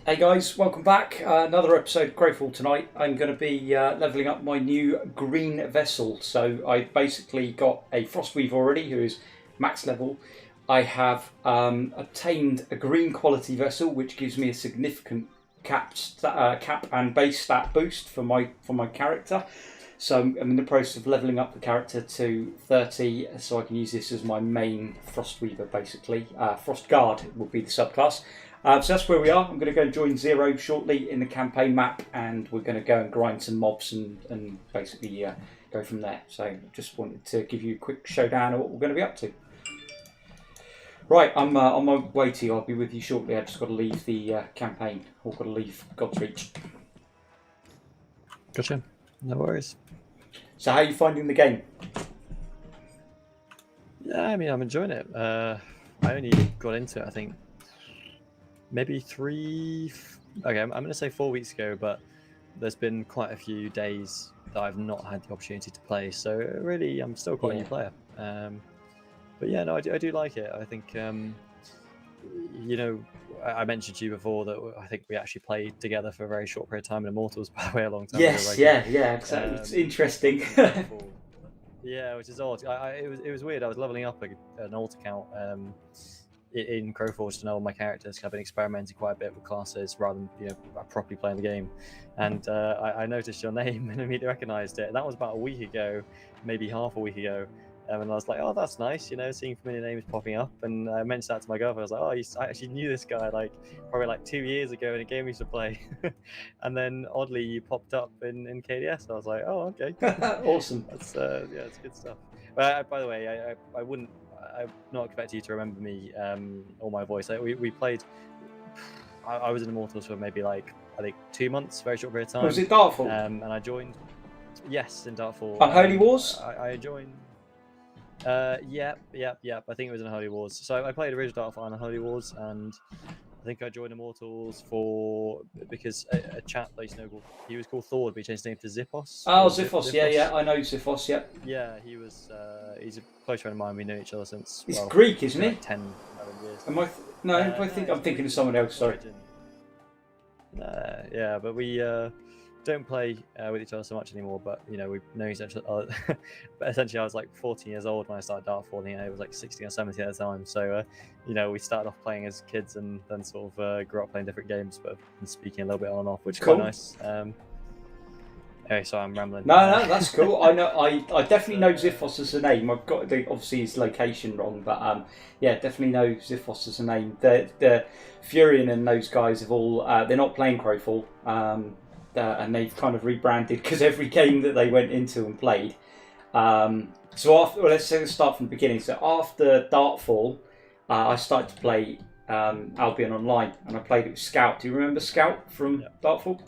Hey guys, welcome back. Another episode of Crowfall tonight. I'm going to be leveling up my new green vessel. So I basically got a Frostweave already, who is max level. I have obtained a green quality vessel, which gives me a significant cap and base stat boost for my character. So I'm in the process of leveling up the character to 30, so I can use this as my main Frostweaver, basically. Frost Guard would be the subclass. So that's where we are. I'm going to go and join Zero shortly in the campaign map, and we're going to go and grind some mobs and basically go from there. So just wanted to give you a quick showdown of what we're going to be up to. Right, I'm on my way to you. I'll be with you shortly. I've just got to leave the campaign. I've got to leave Godsreach. Gotcha. No worries. So how are you finding the game? Yeah, I mean, I'm enjoying it. I only got into it, I think, maybe I'm going to say 4 weeks ago, but there's been quite a few days that I've not had the opportunity to play. So really, I'm still quite a new player. But yeah, no, I do like it. I think, I mentioned to you before that I think we actually played together for a very short period of time in Immortals, by the way, a long time ago. Yes, yeah, exactly. It's interesting. Yeah, which is odd. It was weird. I was leveling up an alt account in Crowforge to know all my characters. I've been experimenting quite a bit with classes rather than properly playing the game. And I noticed your name and immediately recognised it. That was about a week ago, maybe half a week ago. And I was like, oh, that's nice, seeing familiar names popping up. And I mentioned that to my girlfriend. I was like, oh, I actually knew this guy probably 2 years ago in a game we used to play. And then oddly, you popped up in KDS. I was like, oh, okay. Awesome. That's it's good stuff. But by the way, I'm not expecting you to remember me or my voice. We played. I was in Immortals for maybe I think 2 months, very short period of time. Was it Darkfall? And I joined. Yes, in Darkfall. Unholy Wars? I joined. Yep. I think it was in Unholy Wars. So I played original Darkfall and Unholy Wars, and I think I joined Immortals because a chap that he was called Thor, but he changed his name to Zippos. Oh, Ziphos. Yeah, I know Ziphos. Yeah. Yeah, he's a close friend of mine. We know each other since. He's Greek, isn't he? 10, 11 years. Am I? I think I'm thinking of someone else. Sorry. Yeah, but we don't play with each other so much anymore. But we know each other. But essentially, I was 14 years old when I started Darkfall. I was 16 or 17 at the time. So we started off playing as kids and then sort of grew up playing different games, but been speaking a little bit on and off, which is quite nice. Anyway, so I'm rambling. No, that's cool. I know. I definitely know Ziphos as a name. I've got obviously his location wrong, but yeah, definitely know Ziphos as a name. The Furion and those guys have all they're not playing Crowfall, and they've kind of rebranded because every game that they went into and played. So let's start from the beginning. So after Darkfall, I started to play Albion Online, and I played it with Scout. Do you remember Scout from Darkfall?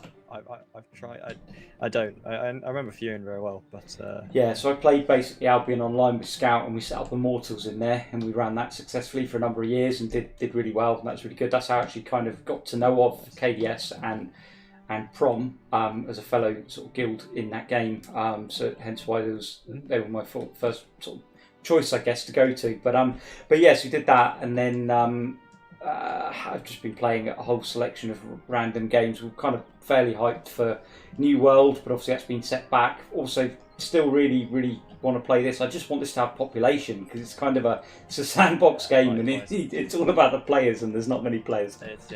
I've tried. I don't. I remember Furion very well, but yeah. So I played basically Albion Online with Scout, and we set up Immortals in there, and we ran that successfully for a number of years and did really well. And that's really good. That's how I actually kind of got to know of KDS and Prom as a fellow sort of guild in that game. So hence why they were my first sort of choice, I guess, to go to. But yes, we did that, and then. I've just been playing a whole selection of random games. We're kind of fairly hyped for New World, but obviously that's been set back. Also, still really, really want to play this. I just want this to have population because it's kind of a sandbox game, and it's all about the players, and there's not many players. It's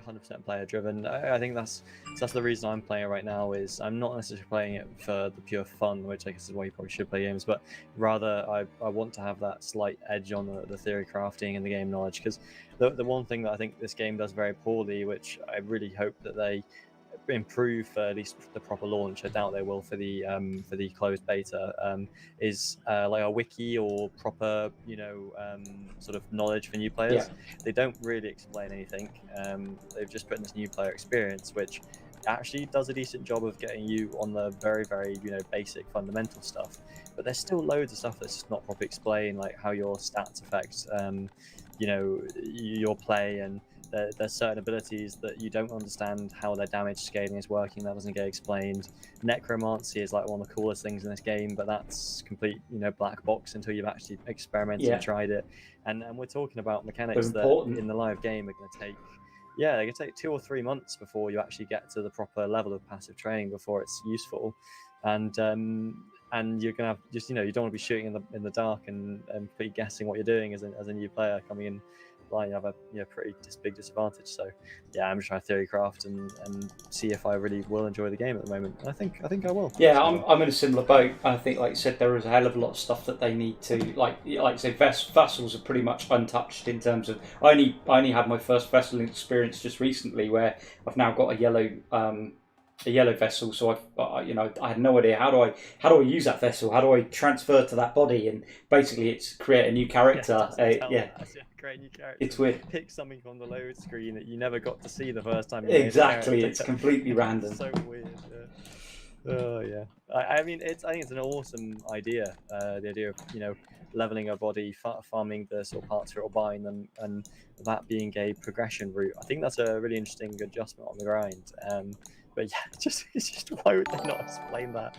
100% player driven. I think that's the reason I'm playing it right now. Is I'm not necessarily playing it for the pure fun, which I guess is why you probably should play games, but rather I want to have that slight edge on the theory crafting and the game knowledge, because the one thing that I think this game does very poorly, which I really hope that they improve for at least the proper launch. I doubt they will for the closed beta. Is a wiki or proper sort of knowledge for new players. Yeah. They don't really explain anything. They've just put in this new player experience, which actually does a decent job of getting you on the very, very basic fundamental stuff. But there's still loads of stuff that's just not properly explained, like how your stats affect your play, and there's certain abilities that you don't understand how their damage scaling is working. That doesn't get explained. Necromancy is one of the coolest things in this game, but that's complete black box until you've actually experimented and tried it. And we're talking about mechanics that in the live game are going to take yeah, it can take 2 or 3 months before you actually get to the proper level of passive training before it's useful, and you're gonna have just, you know, you don't want to be shooting in the dark and completely guessing what you're doing as a new player coming in blind. You have a pretty big disadvantage. So yeah, I'm just trying to theory craft and see if I really will enjoy the game at the moment. I think I will. Yeah, So, I'm in a similar boat. I think, like you said, there is a hell of a lot of stuff that they need to, like you say, vessels are pretty much untouched in terms of. I only had my first vessel experience just recently, where I've now got a yellow vessel. So I had no idea how do I use that vessel? How do I transfer to that body? And basically, it's create a new character. Create a new character. It's weird. Pick something from the load screen that you never got to see the first time. Exactly, it's completely random. It's so weird. Yeah. Oh yeah. I think it's an awesome idea. The idea of, you know, leveling a body, farming the sort of parts for it or buying them, and that being a progression route. I think that's a really interesting adjustment on the grind. But yeah, it's just why would they not explain that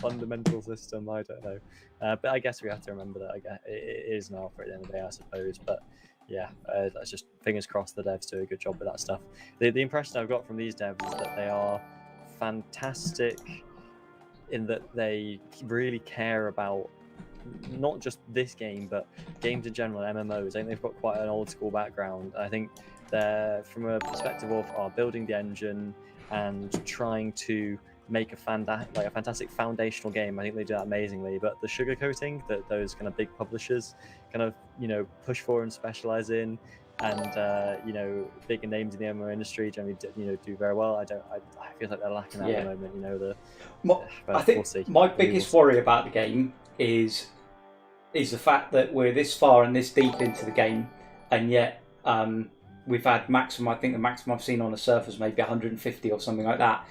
fundamental system? I don't know. But I guess we have to remember that. I guess it is now for the end of the day, I suppose. But yeah, that's just fingers crossed the devs do a good job with that stuff. The impression I've got from these devs is that they are fantastic in that they really care about not just this game, but games in general, MMOs. I think they've got quite an old school background. I think they're, from a perspective of building the engine and trying to make a fantastic foundational game. I think they do that amazingly. But the sugarcoating that those kind of big publishers kind of, you know, push for and specialize in, and you know, bigger names in the MMO industry generally do very well. I feel like they're lacking that at the moment. You know, I think my biggest worry about the game is the fact that we're this far and this deep into the game, and yet we've had maximum. I think the maximum I've seen on the server is maybe 150 or something like that,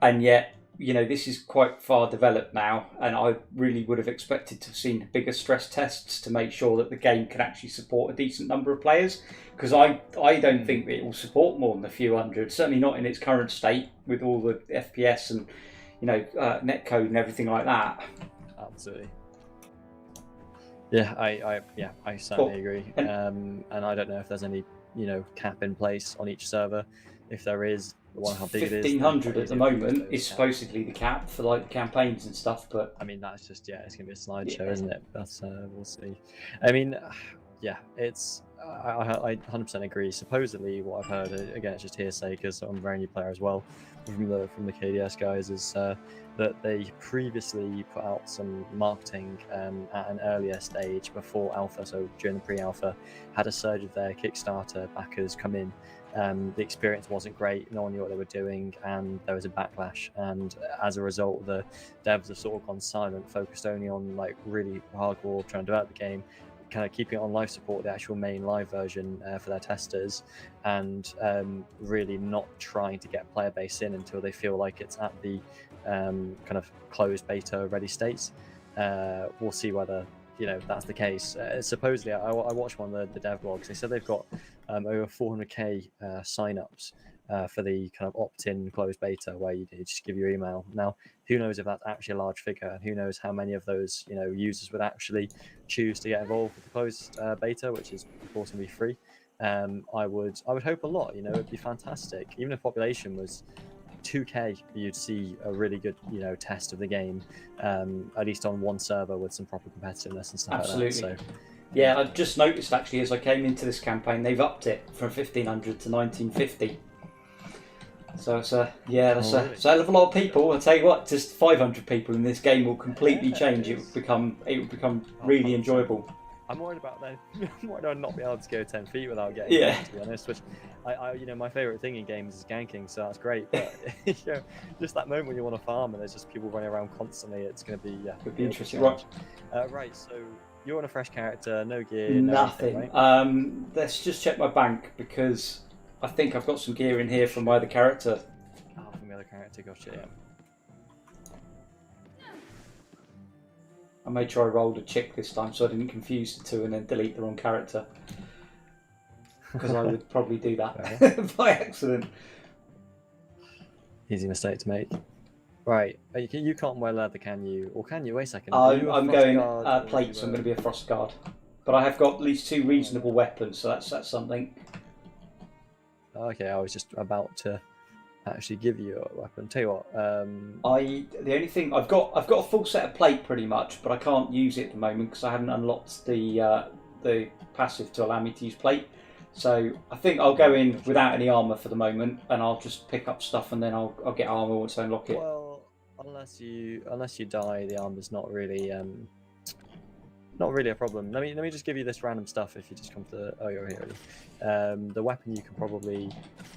and yet, you know, this is quite far developed now, and I really would have expected to have seen bigger stress tests to make sure that the game can actually support a decent number of players, because I don't think it will support more than a few hundred, certainly not in its current state with all the FPS and, you know, netcode and everything like that. Absolutely. Yeah, I certainly agree. And I don't know if there's any, you know, cap in place on each server. If there is, how big it is. 1,500 at the moment is supposedly the cap for like campaigns and stuff, but I mean, that's just, it's gonna be a slideshow, isn't it? That's we'll see. I mean, yeah, it's I 100% agree. Supposedly, what I've heard, again, it's just hearsay because I'm a very new player as well, from the KDS guys, is that they previously put out some marketing at an earlier stage before alpha, so during the pre-alpha, had a surge of their Kickstarter backers come in. The experience wasn't great, no one knew what they were doing, and there was a backlash, and as a result the devs have sort of gone silent, focused only on like really hardcore trying to develop the game, kind of keeping it on live support, the actual main live version for their testers, and really not trying to get player base in until they feel like it's at the kind of closed beta ready state. We'll see whether, you know, that's the case. Supposedly, I watched one of the dev blogs. They said they've got over 400k sign-ups for the kind of opt-in closed beta, where you just give your email. Now, who knows if that's actually a large figure, and who knows how many of those, you know, users would actually choose to get involved with the closed beta, which is of course going to be free. I would hope a lot. You know, it'd be fantastic. Even if population was 2k, you'd see a really good, you know, test of the game, at least on one server with some proper competitiveness and stuff. Absolutely. Like that. So yeah, I've just noticed actually as I came into this campaign, they've upped it from 1,500 to 1,950. So it's a hell of a lot of people. I'll tell you what, just 500 people in this game will completely change. It would become really enjoyable. I'm worried about that. I'm worried about not being able to go 10 feet without getting ganked, to be honest. Which I you know, my favourite thing in games is ganking, so that's great. But you know, just that moment when you want to farm and there's just people running around constantly, it's going to be It'd be interesting, right? Right. So you're on a fresh character, no gear, nothing. Anything, right? Let's just check my bank, because I think I've got some gear in here from my other character. Oh, from the other character, gotcha. Yeah. I made sure I rolled a chick this time so I didn't confuse the two and then delete the wrong character, because I would probably do that by accident. Easy mistake to make. Right, you can't wear leather, can you? Or can you? Wait a second. I'm going plates. I'm going to be a frost guard, but I have got at least 2 reasonable weapons, so that's something. Okay, I was just about to actually give you a weapon. Tell you what, The only thing I've got a full set of plate pretty much, but I can't use it at the moment because I haven't unlocked the passive to allow me to use plate. So I think I'll go in without any armor for the moment, and I'll just pick up stuff, and then I'll get armor once I unlock it. well, unless you die, the armor's not really a problem. Let me just give you this random stuff if you just come to. Oh, you're here already. The weapon you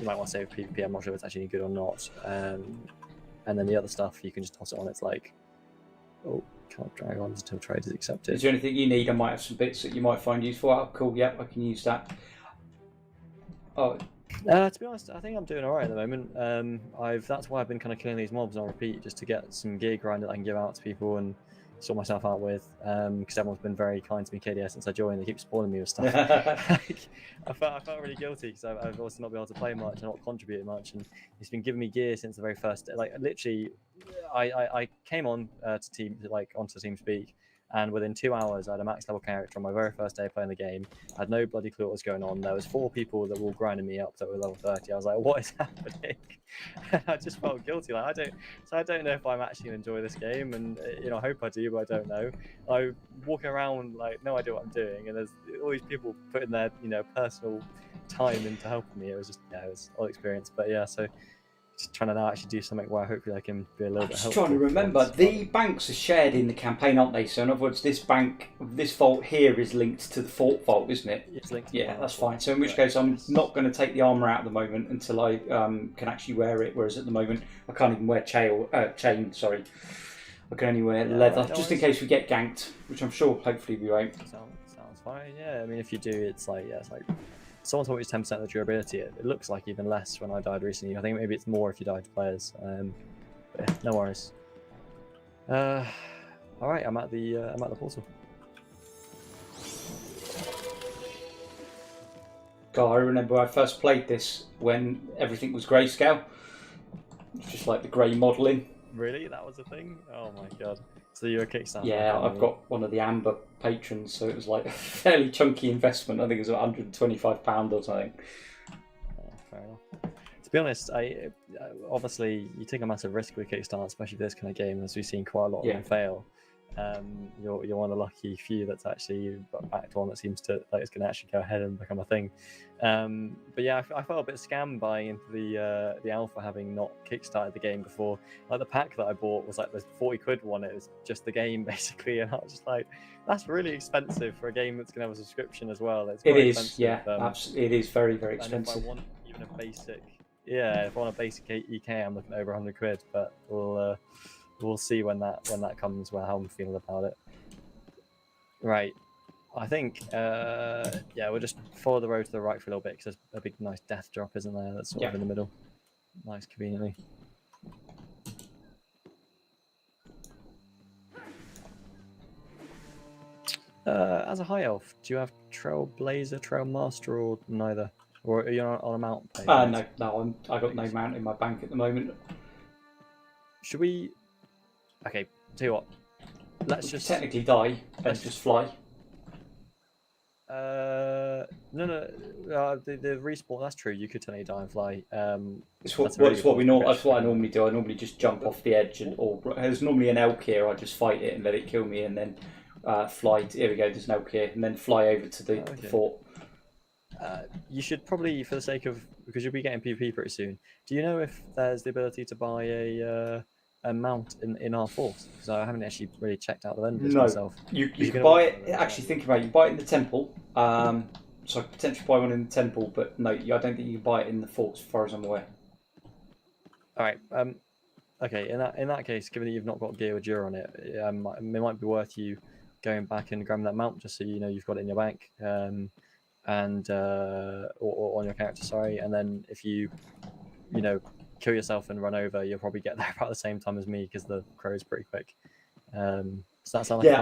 might want to save PvP. I'm not sure if it's actually any good or not. And then the other stuff you can just toss it on. It's like, oh, can't drag on until trade is accepted. Is there anything you need? I might have some bits that you might find useful. Oh, cool. Yep, I can use that. Oh. To be honest, I think I'm doing alright at the moment. That's why I've been kind of killing these mobs on repeat, just to get some gear grind that I can give out to people and sort myself out with. Because everyone's been very kind to me, KDS, since I joined. They keep spawning me with stuff. I felt really guilty because I've also not been able to play much and not contribute much. And he's been giving me gear since the very first day. Like literally, I came on onto TeamSpeak. And within 2 hours, I had a max level character on my very first day playing the game. I had no bloody clue what was going on. There was 4 people that were all grinding me up that were level 30. I was like, what is happening? I just felt guilty. Like I don't know if I'm actually gonna enjoy this game, and I hope I do, but I don't know. I walking around like no idea what I'm doing, and there's all these people putting their personal time into helping me. It was just it was all experience. But yeah, so. Just trying to now actually do something where hopefully I can be a little bit helpful. I'm just trying to remember. The banks are shared in the campaign, aren't they? So in other words, this vault here is linked to the fort vault, isn't it? It's linked to that's fine. So in which case, I'm not going to take the armor out at the moment until I can actually wear it. Whereas at the moment, I can't even wear chain. Sorry, I can only wear leather, just in case we get ganked, which I'm sure hopefully we won't. Sounds fine. Yeah, I mean, if you do, it's like someone told me it's 10% of the durability. It looks like even less when I died recently. I think maybe it's more if you die to players. But yeah, no worries. All right, I'm at the portal. God, I remember when I first played this when everything was grayscale. It's just like the grey modelling. Really, that was a thing? Oh my god. So you're a Kickstarter? Yeah, I've got one of the Amber patrons, so it was like a fairly chunky investment. I think it was £125 or something. Fair enough. To be honest, obviously you take a massive risk with Kickstarter, especially this kind of game, as we've seen quite a lot of them fail. You're one of the lucky few that's actually backed one that seems to like it's going to actually go ahead and become a thing. But yeah, I felt a bit scammed buying into the alpha, having not kickstarted the game before. Like the pack that I bought was like the 40 quid one. It was just the game basically, and I was just like, that's really expensive for a game that's going to have a subscription as well. It is, yeah, absolutely. It is very, very expensive. And if I want even a basic, if I want a basic EK, I'm looking at over 100 quid. But we'll see when that comes, how I'm feeling about it. Right. I think, we'll just follow the road to the right for a little bit because there's a big, nice death drop, isn't there? That's sort of in the middle. Nice, conveniently. As a high elf, do you have Trailblazer, Trailmaster, or neither? Or are you on a mount? No, I got no mount in my bank at the moment. Should we? Okay, tell you what. Let's just technically die and just fly. No. The respawn. That's true. You could technically die and fly. It's what I normally do. I normally just jump off the edge, or there's normally an elk here. I just fight it and let it kill me, and then fly. Here we go. There's an elk here, and then fly over to the fort. You should probably, for the sake of, because you'll be getting PvP pretty soon. Do you know if there's the ability to buy a mount in our force? Because I haven't actually really checked out the vendors myself. You can buy it. Actually, think about it. You buy it in the temple. So I could potentially buy one in the temple, but no, I don't think you can buy it in the fort, as far as I'm aware. All right. Okay. In that case, given that you've not got gear with Jura on it, it might be worth you going back and grabbing that mount just so you know you've got it in your bank, and or on your character. Sorry, and then if you kill yourself and run over, you'll probably get there about the same time as me because the crow's pretty quick. Does that sound like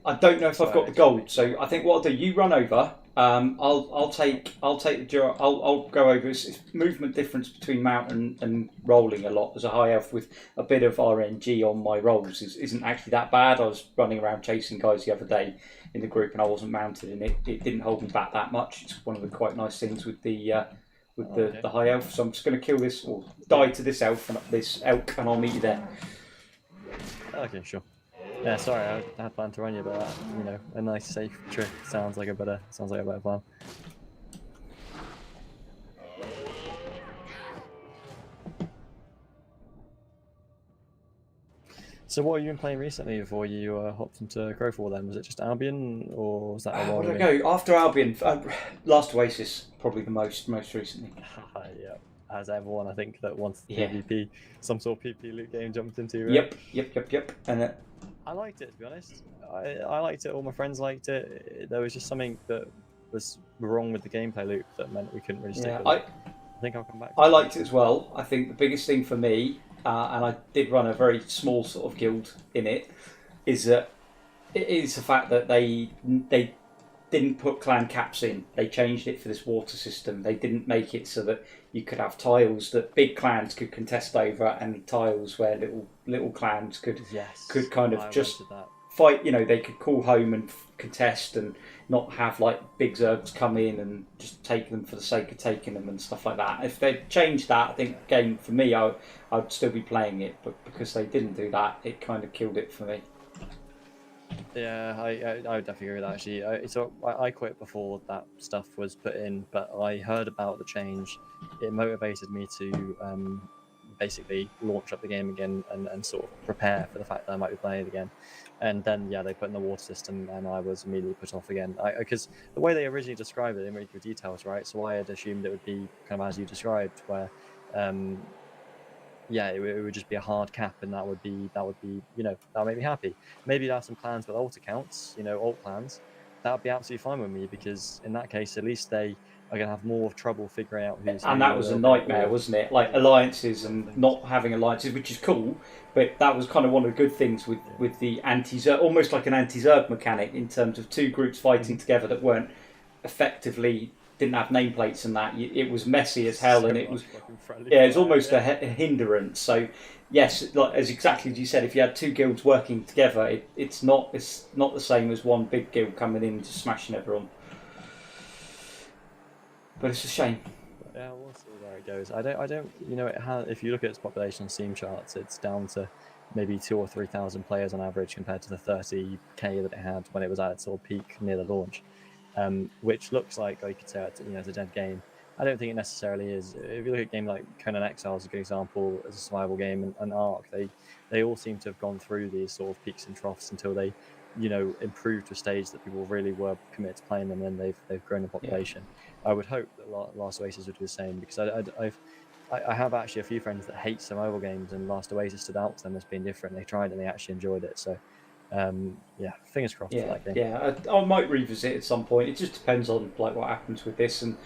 I don't know if I've got the gold, so I think what I'll do, you run over. I'll take the I'll go over. It's movement difference between mount and rolling a lot. As a high elf with a bit of RNG on my rolls isn't actually that bad. I was running around chasing guys the other day in the group and I wasn't mounted, and it didn't hold me back that much. It's one of the quite nice things with the with Okay. the high elf. So I'm just going to kill this or die to this elf and this elk, and I'll meet you there. Okay, sure. Yeah, sorry, I had planned to run you, but a nice safe trick sounds like a better plan. So what have you been playing recently before you hopped into Crowfall then? Was it just Albion, or was that a while Where did ago? I go after Albion? Last Oasis, probably the most recently. Yeah, as everyone I think that wants Yeah. PvP, some sort of PvP loot game jumped into, right? Yep. And I liked it, to be honest. I liked it, all my friends liked it. There was just something that was wrong with the gameplay loop that meant we couldn't really stick with it. I think I'll come back to I it. liked it as well. I think the biggest thing for me, and I did run a very small sort of guild in it, is that it is the fact that they didn't put clan caps in. They changed it for this water system. They didn't make it so that you could have tiles that big clans could contest over, and tiles where little clans could kind of I just wanted that. fight. They could call home and contest, and not have like big zergs come in and just take them for the sake of taking them and stuff like that. If they'd changed that, I think game for me, I'd still be playing it. But because they didn't do that, it kind of killed it for me. Yeah, I would definitely agree with that actually. I quit before that stuff was put in, but I heard about the change. It motivated me to basically launch up the game again and sort of prepare for the fact that I might be playing it again. And then they put in the water system, and I was immediately put off again. Because the way they originally described it, they didn't really give details, right? So I had assumed it would be kind of as you described, where it would just be a hard cap, and that would be that would make me happy. Maybe you'd have some plans with alt accounts, alt plans. That would be absolutely fine with me, because in that case, at least they are going to have more trouble figuring out who's who. And that was a nightmare, wasn't it? Like alliances and not having alliances, which is cool, but that was kind of one of the good things with the anti-Zerg, almost like an anti-Zerg mechanic in terms of two groups fighting together that weren't effectively, didn't have nameplates and that. It was messy as hell, and it was it's almost a hindrance. So yes, like as exactly as you said, if you had two guilds working together, it's not the same as one big guild coming in and just smashing everyone. But it's a shame. Yeah, we'll see where it goes. I don't. It has. If you look at its population on Steam charts, it's down to maybe 2,000 or 3,000 players on average, compared to the 30k that it had when it was at its sort of peak near the launch. Which looks like you could say it's a dead game. I don't think it necessarily is. If you look at a game like Conan Exiles, a good example, as a survival game, and Ark, they all seem to have gone through these sort of peaks and troughs until they improved to a stage that people really were committed to playing them, and they've grown the population. I would hope that Last Oasis would do the same, because I have actually a few friends that hate survival games, and Last Oasis stood out to them as being different. They tried it and they actually enjoyed it. So fingers crossed for that game. Yeah, I might revisit at some point. It just depends on like what happens with this and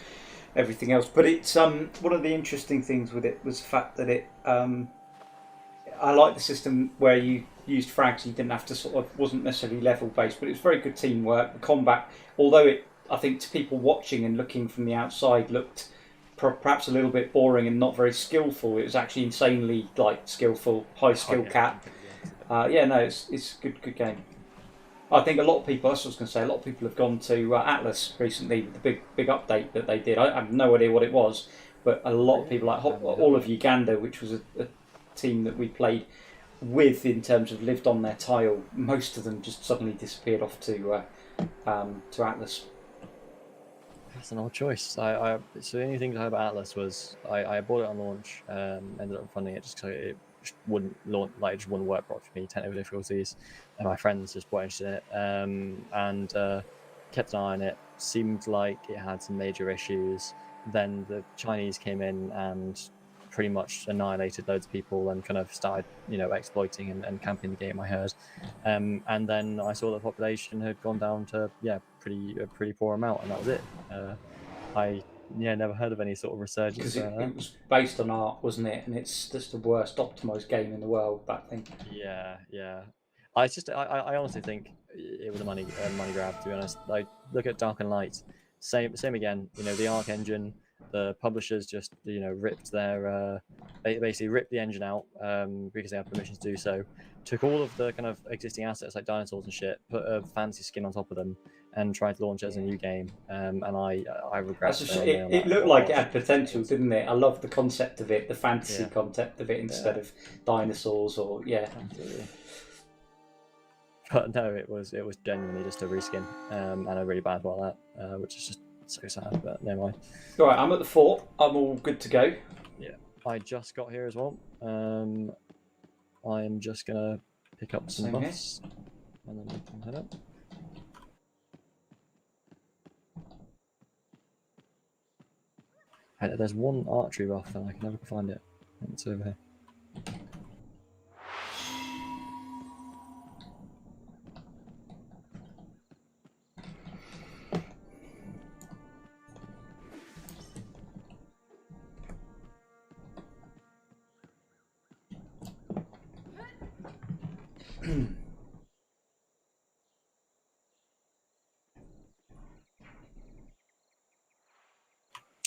everything else. But it's one of the interesting things with it was the fact that it I like the system where you used frags. You didn't have to wasn't necessarily level based, but it was very good teamwork. The combat, although I think to people watching and looking from the outside looked perhaps a little bit boring and not very skillful, it was actually insanely skillful, high skill cap. It's a good game. I think a lot of people, that's what I was going to say, a lot of people have gone to Atlas recently with the big update that they did. I have no idea what it was, but a lot of people, like all of Uganda, which was a team that we played with in terms of lived on their tile, most of them just suddenly disappeared off to Atlas. That's an odd choice. So the only thing I had about Atlas was I bought it on launch, ended up funding it just because it just wouldn't launch, it just wouldn't work properly for me, technical difficulties, and my friends just weren't interested in it, and kept an eye on it. Seemed like it had some major issues. Then the Chinese came in and pretty much annihilated loads of people and kind of started, exploiting and camping the game, I heard. And then I saw the population had gone down to a pretty poor amount, and that was it. I never heard of any sort of resurgence. Because it was based on Ark, wasn't it? And it's just the worst optimized game in the world, that thing. Yeah. I honestly think it was a money grab, to be honest. Like, look at Dark and Light. Same again. The Ark engine. The publishers just ripped their basically ripped the engine out because they had permission to do so. Took all of the kind of existing assets like dinosaurs and shit, put a fancy skin on top of them, and tried to launch it as a new game, and I regret it looked like it had potential, didn't it? I love the concept of it, the fantasy concept of it, instead of dinosaurs or Absolutely. But no, it was genuinely just a reskin, and a really bad one at that, which is just so sad. But never mind. All right, I'm at the fort. I'm all good to go. Yeah, I just got here as well. I'm just gonna pick up some buffs, and then we can head up. There's one archery buff, and I can never find it. It's over here.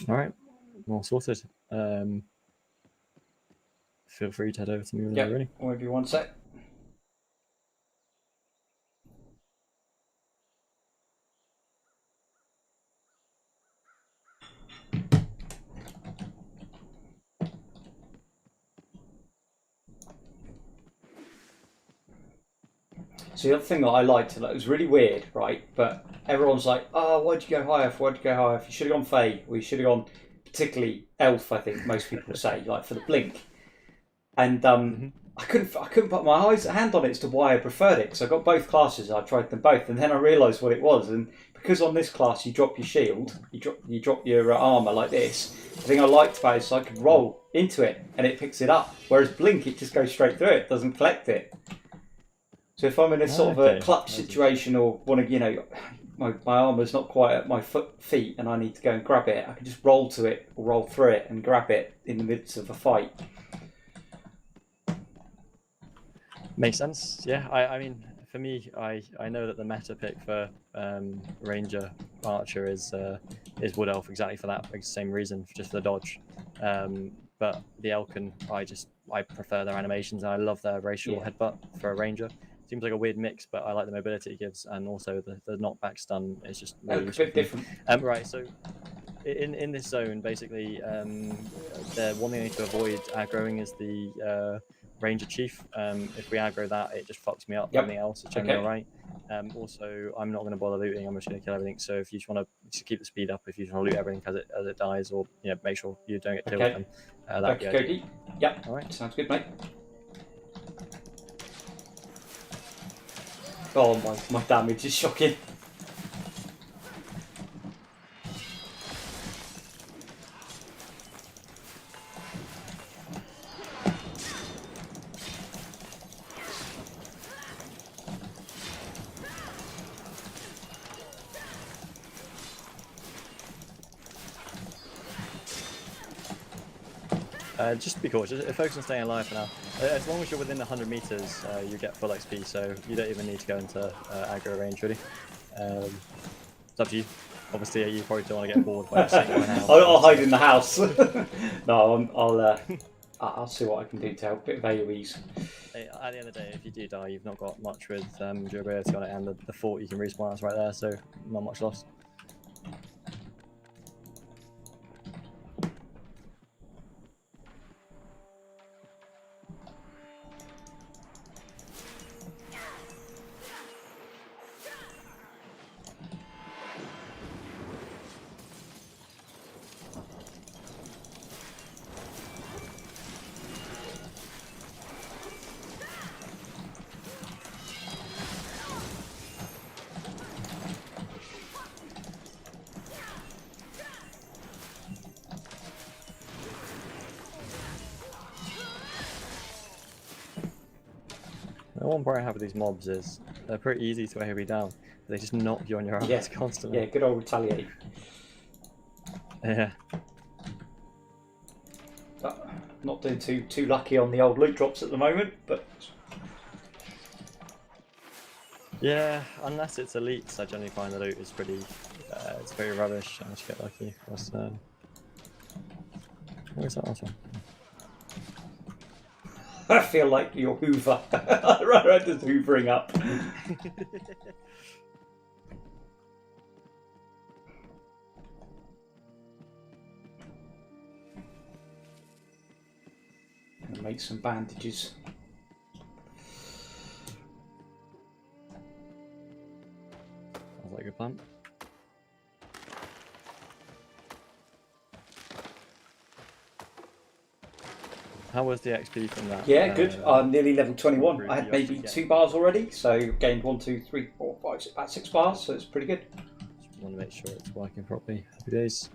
All right, all sorted. Feel free to head over to me when you're ready. I'll give you 1 sec. So the other thing that I liked, that was really weird, right? But everyone's like, "Oh, why'd you go higher? Why'd you go higher? You should have gone Fae. We should have gone, particularly Elf." I think most people say, like for the blink. And I couldn't put my hand on it as to why I preferred it, because I got both classes. I tried them both, and then I realised what it was. And because on this class you drop your shield, you drop your armour like this. The thing I liked about it is I could roll into it and it picks it up. Whereas blink, it just goes straight through it. It doesn't collect it. So if I'm in a sort of a clutch situation, or want to, my armour's not quite at my feet and I need to go and grab it, I can just roll to it or roll through it and grab it in the midst of a fight. Makes sense. Yeah, I mean, for me, I know that the meta pick for Ranger Archer is Wood Elf, exactly for that same reason, just for the dodge. But the Elkin, I prefer their animations, and I love their racial headbutt for a Ranger. Seems like a weird mix, but I like the mobility it gives, and also the knockback stun is just really a bit different. Right, so in this zone, basically, the one thing I need to avoid aggroing is the Ranger Chief. If we aggro that, it just fucks me up. Everything else is generally alright. Also, I'm not going to bother looting. I'm just going to kill everything. So if you just want to keep the speed up, if you just want to loot everything as it dies, or make sure you don't get killed, then that'd be ideal. Yep. All right. Sounds good, mate. Oh, my damage is shocking. Just be cautious. Focus on staying alive for now. As long as you're within 100 meters, you get full XP, so you don't even need to go into aggro range, really. It's up to you. Obviously, you probably don't want to get bored by just sitting in the house. I'll hide in the house. No, I'll see what I can do to help. Bit of AoEs. At the end of the day, if you do die, you've not got much with durability on it, and the fort you can respawn is right there, so not much loss. The one problem I have with these mobs is they're pretty easy to AoE down. They just knock you on your ass constantly. Yeah, good old retaliate. Yeah. Not doing too lucky on the old loot drops at the moment, but yeah, unless it's elites, I generally find the loot is pretty, it's very rubbish. I just get lucky. Where's that last one? I feel like you're Hoover. I'm just hoovering up. make some bandages. Sounds like a good plan. How was the XP from that? Yeah, good. I'm nearly level 21. group I you had maybe actually 2 bars already, so gained 1, 2, 3, 4, 5, 6, about 6 bars, so it's pretty good. Just want to make sure it's working properly. Happy days.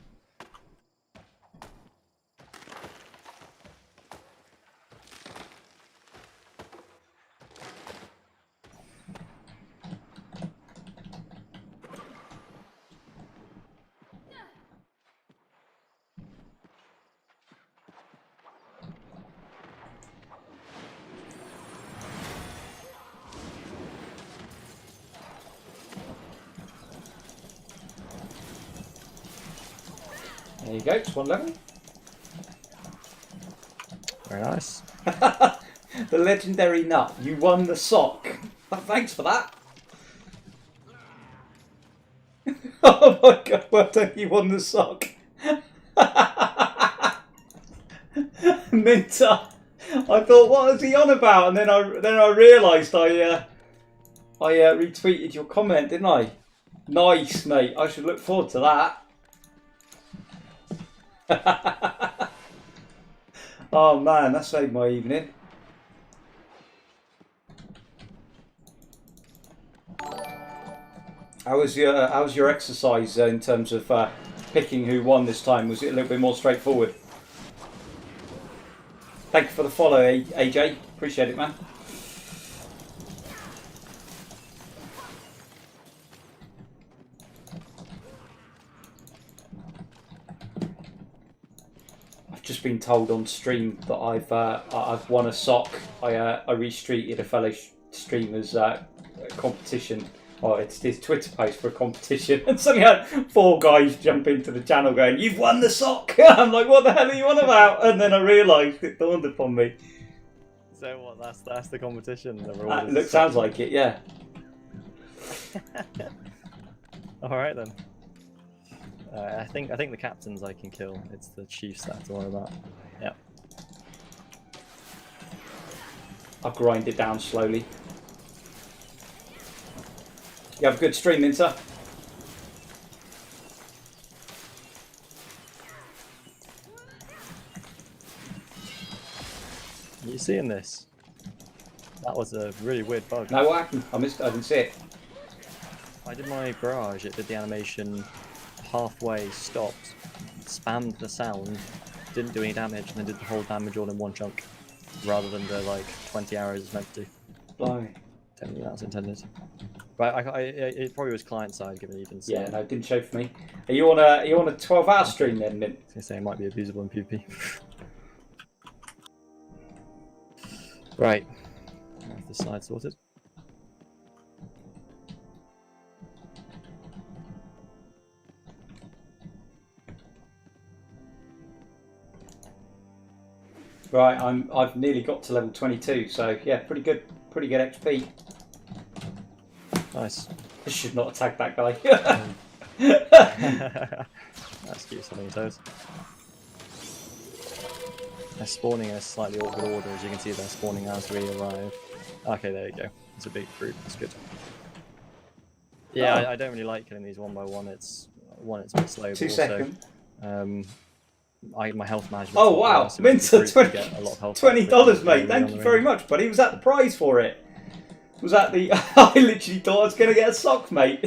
There you go, it's 1 level. Very nice. The legendary nut. You won the sock. Thanks for that. Oh my god, well done, you won the sock. Minter. I thought, what is he on about? And then I realised I retweeted your comment, didn't I? Nice, mate. I should look forward to that. Oh man, that saved my evening. How was your exercise in terms of picking who won this time? Was it a little bit more straightforward? Thank you for the follow, AJ. Appreciate it, man. I've just been told on stream that I've won a sock. I restreated a fellow streamer's competition. Oh, it's his Twitter post for a competition, and suddenly I had 4 guys jump into the channel going, "You've won the sock!" I'm like, "What the hell are you on about?" And then I realised, it dawned upon me. So what? That's the competition. The reward is Sounds like it, yeah. All right then. I think the captains I can kill. It's the chiefs that I have to worry about. Yeah. I'll grind it down slowly. You have a good stream, Minter. Are you seeing this? That was a really weird bug. No, what happened? I missed it. I didn't see it. I did my barrage. It did the animation halfway, stopped, spammed the sound, didn't do any damage, and then did the whole damage all in one chunk, rather than the like 20 arrows it's meant to do. Blimey. Don't think that's intended. But it probably was client side, given you didn't see Yeah, it. no, it didn't show for me. Are you on a 12-hour stream then, Mint? I was gonna say it might be abusable in PvP. Right. I have this side sorted. Right, I've nearly got to level 22, so yeah, pretty good XP. Nice. I should not attack that guy. That's cute, something on your toes. They're spawning in a slightly awkward order, as you can see. They're spawning as we arrive. Okay, there you go. It's a big group. That's good. Yeah, Oh. I don't really like killing these one by one. It's a bit slow. 2 but seconds. Also, my health management. Oh wow, Minter, $20, mate. Thank you very much, buddy. Was that the prize for it? Was that the? I literally thought I was going to get a sock, mate.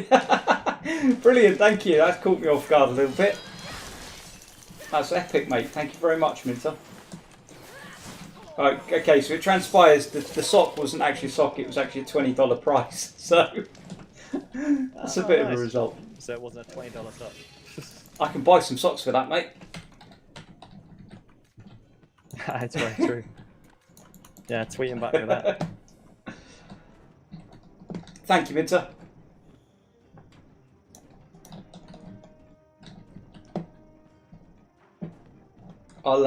Brilliant, thank you. That caught me off guard a little bit. That's epic, mate. Thank you very much, Minter. Right, okay, so it transpires the sock wasn't actually a sock; it was actually a $20 prize. So that's a bit of a result. So it wasn't a $20 sock. I can buy some socks for that, mate. That's very true. Yeah, tweet him back with that. Thank you, Minter. I'll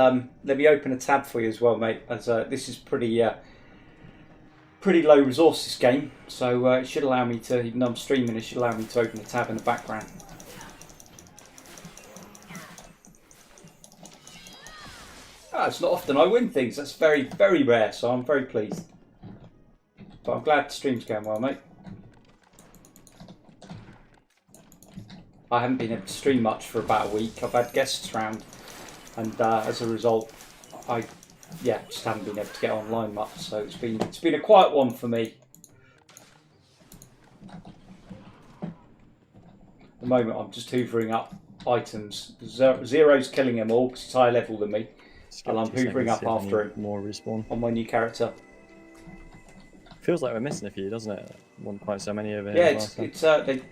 let me open a tab for you as well, mate. As this is pretty low resource, this game, so it should allow me to, even though I'm streaming, it should allow me to open a tab in the background. It's not often I win things. That's very, very rare, so I'm very pleased. But I'm glad the stream's going well, mate. I haven't been able to stream much for about a week. I've had guests round, and as a result, I just haven't been able to get online much. So it's been a quiet one for me. At the moment, I'm just hoovering up items. Zero's killing them all because he's higher level than me, and I'm hoovering up after him. More respawn On my new character. Feels like we're missing a few, doesn't it? Wasn't quite so many over here. Yeah, it's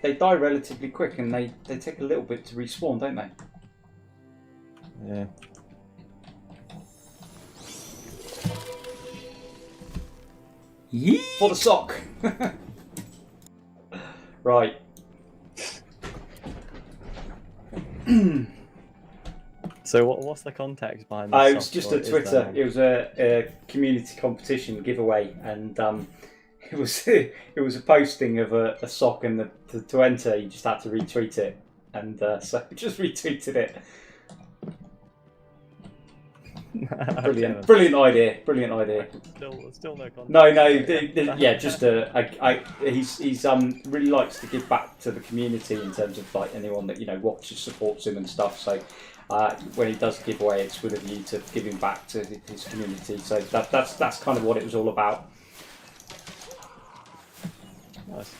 they die relatively quick, and they take a little bit to respawn, don't they? Yeah. Yee! For the sock. Right. So what's the context behind this? It was just a Twitter. It was a community competition giveaway, and it was a posting of a sock, and to enter you just had to retweet it, and so I just retweeted it. Brilliant, brilliant idea. Still no context. No, yeah, just he's really likes to give back to the community in terms of like anyone that watches, supports him and stuff. So when he does a giveaway, it's with a view to giving back to his community. So that's kind of what it was all about. Nice.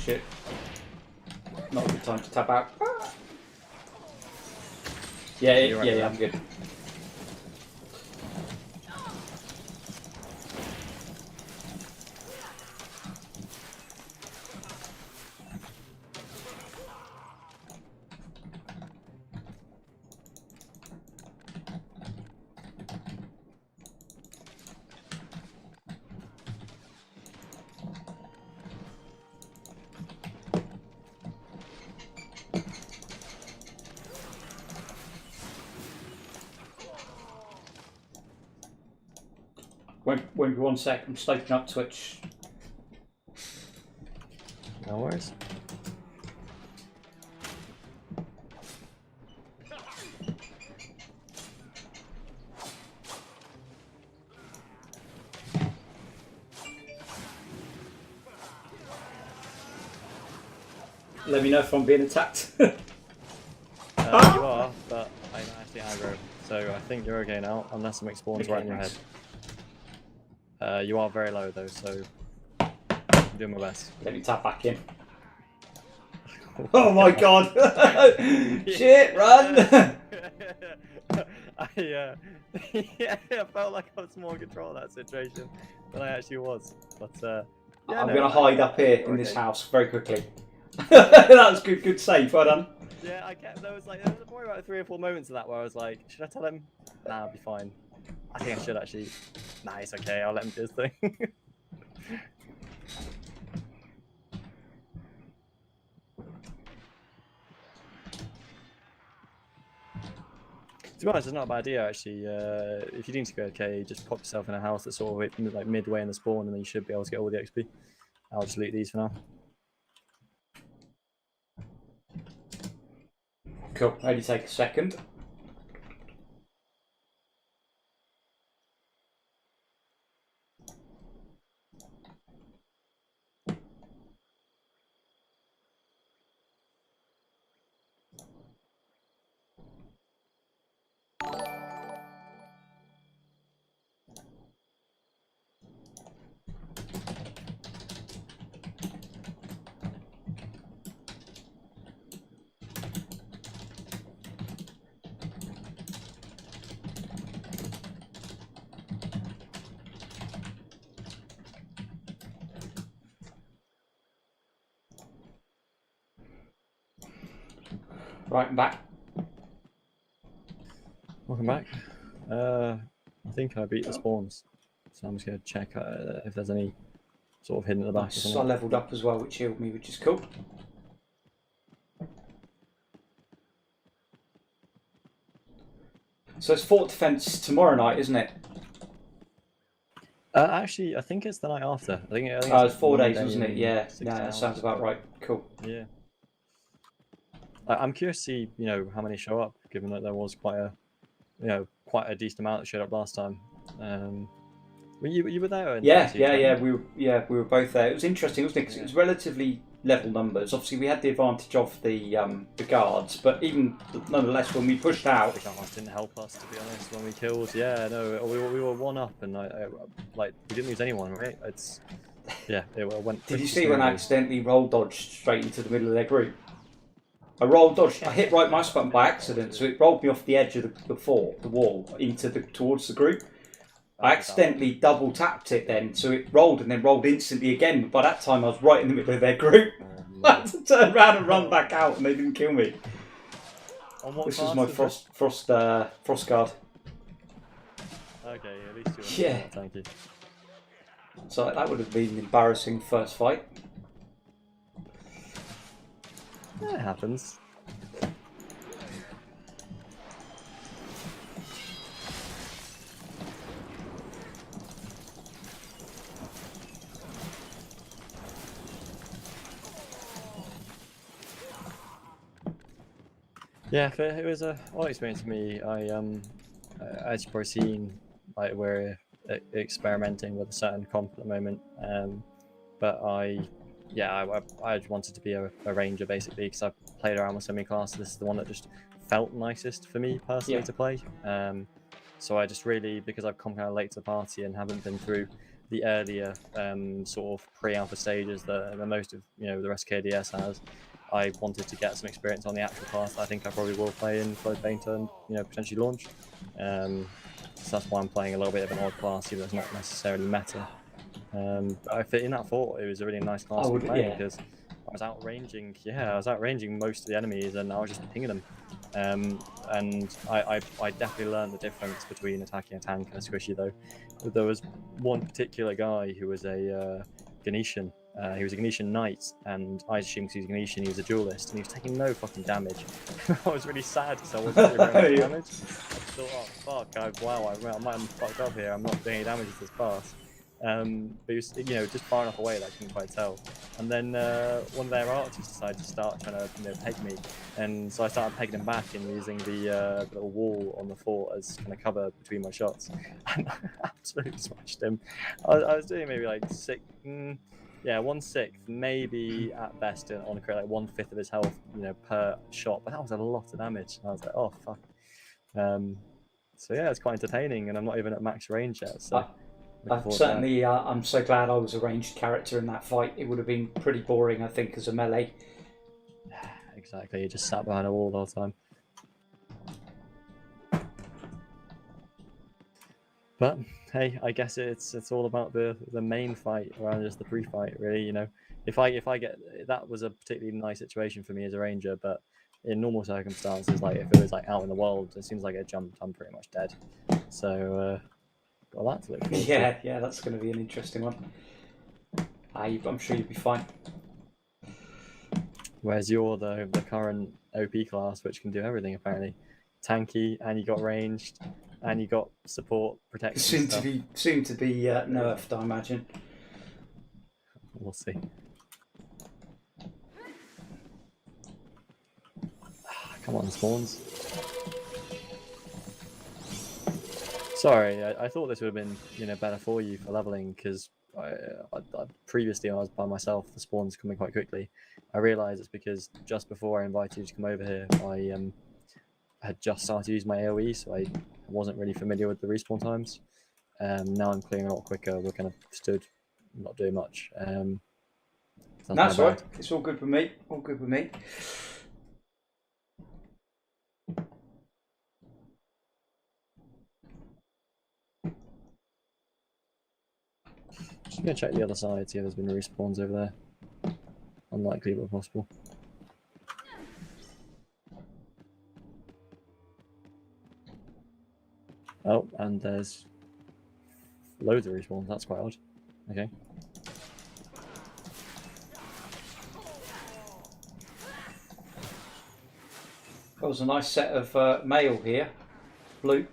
Shit. Not a good time to tap out. Yeah, I'm good. Won't be 1 sec. I'm just opening up Twitch. No worries. Let me know if I'm being attacked. You are, but I'm actually aggro, so I think you're okay now, unless something spawns right in your head. You are very low though, so I'm doing my best. Let me tap back in. Oh my god! Shit, run! I felt like I was more in control of that situation than I actually was. But I'm gonna hide up here in this house very quickly. That was good save, well done. Yeah, there was probably about 3 or 4 moments of that where I was like, should I tell him? Nah, I'll be fine. I think I should actually. Nah, it's okay, I'll let him do his thing. To be honest, it's not a bad idea actually. If you need to go okay, just pop yourself in a house that's sort of like midway in the spawn, and then you should be able to get all the XP. I'll just loot these for now. Cool, only take a second. Right, I'm back. Welcome back. I think I beat the spawns, so I'm just going to check if there's any sort of hidden at the back. Nice. I leveled up as well, which healed me, which is cool. So it's Fort Defence tomorrow night, isn't it? Actually, I think it's the night after. I think it's 4 days, wasn't it? Yeah, that sounds about right. Cool. Yeah. I'm curious to see, how many show up, given that there was quite a decent amount that showed up last time. You were there? We were both there. It was interesting, wasn't it? 'Cause it was relatively level numbers. Obviously, we had the advantage of the guards, but even nonetheless, when we pushed out, The guards didn't help us, to be honest. When we killed, we were one up, and we didn't lose anyone, right? It went. did you see when I accidentally roll dodged straight into the middle of their group? I rolled dodged. I hit right mouse button by accident, so it rolled me off the edge of the wall, towards the group. I accidentally double tapped it then, so it rolled and then rolled instantly again. But by that time, I was right in the middle of their group. I had to turn around and run back out, and they didn't kill me. This was my frost guard. Okay, at least you. Yeah. Thank you. So that would have been an embarrassing first fight. That happens. Yeah, it was a odd experience for me. As you've probably seen, we're experimenting with a certain comp at the moment. But I wanted to be a ranger basically because I've played around with so many classes. This is the one that just felt nicest for me personally to play. So I just really, because I've come kind of late to the party and haven't been through the earlier sort of pre-alpha stages that most of the rest of KDS has. I wanted to get some experience on the actual class. I think I probably will play in Flood Painter and potentially launch. So that's why I'm playing a little bit of an odd class, even though it's not necessarily meta. But I fit in that thought it was a really nice class to play because I was outranging most of the enemies and I was just pinging them. And I definitely learned the difference between attacking a tank and a squishy though. There was one particular guy who was a Ganetian. He was a Ganetian knight, and I assumed he was a Ganetian, he was a duelist, and he was taking no fucking damage. I was really sad because I wasn't doing very much damage. I thought, oh fuck, I might have fucked up here, I'm not doing any damage to this pass. But he was, just far enough away that I couldn't quite tell. And then one of their archers decided to start trying to, peg me, and so I started pegging him back and using the little wall on the fort as kind of cover between my shots. And I absolutely smashed him. I was doing maybe like 1/6, maybe at best on a crit, like 1/5 of his health, per shot. But that was a lot of damage. And I was like, oh fuck. So yeah, it's quite entertaining, and I'm not even at max range yet. So I'm so glad I was a ranged character in that fight. It would have been pretty boring, I think, as a melee. Exactly, you just sat behind a wall the whole time. But hey, I guess it's all about the main fight rather than just the pre-fight, really. If I get, that was a particularly nice situation for me as a ranger, but in normal circumstances, like if it was like out in the world, as soon as I get jumped, I'm pretty much dead. So got that to look forward to. Yeah, that's going to be an interesting one. I'm sure you'll be fine. Whereas you're the current OP class, which can do everything apparently, tanky, and you got ranged. And you got support, protection. Soon to be nerfed, I imagine. We'll see. Come on, spawns. Sorry, I thought this would have been better for you for leveling because previously when I was by myself, the spawns coming quite quickly. I realised it's because just before I invited you to come over here, I had just started to use my AoE, so I wasn't really familiar with the respawn times. Now I'm clearing a lot quicker. We're kind of stood, not doing much. That's right. It's all good with me. All good with me. Just gonna check the other side, see if there's been respawns over there. Unlikely, but possible. Oh, and there's loads of respawns. That's quite odd. Okay. That was a nice set of mail here. Blue.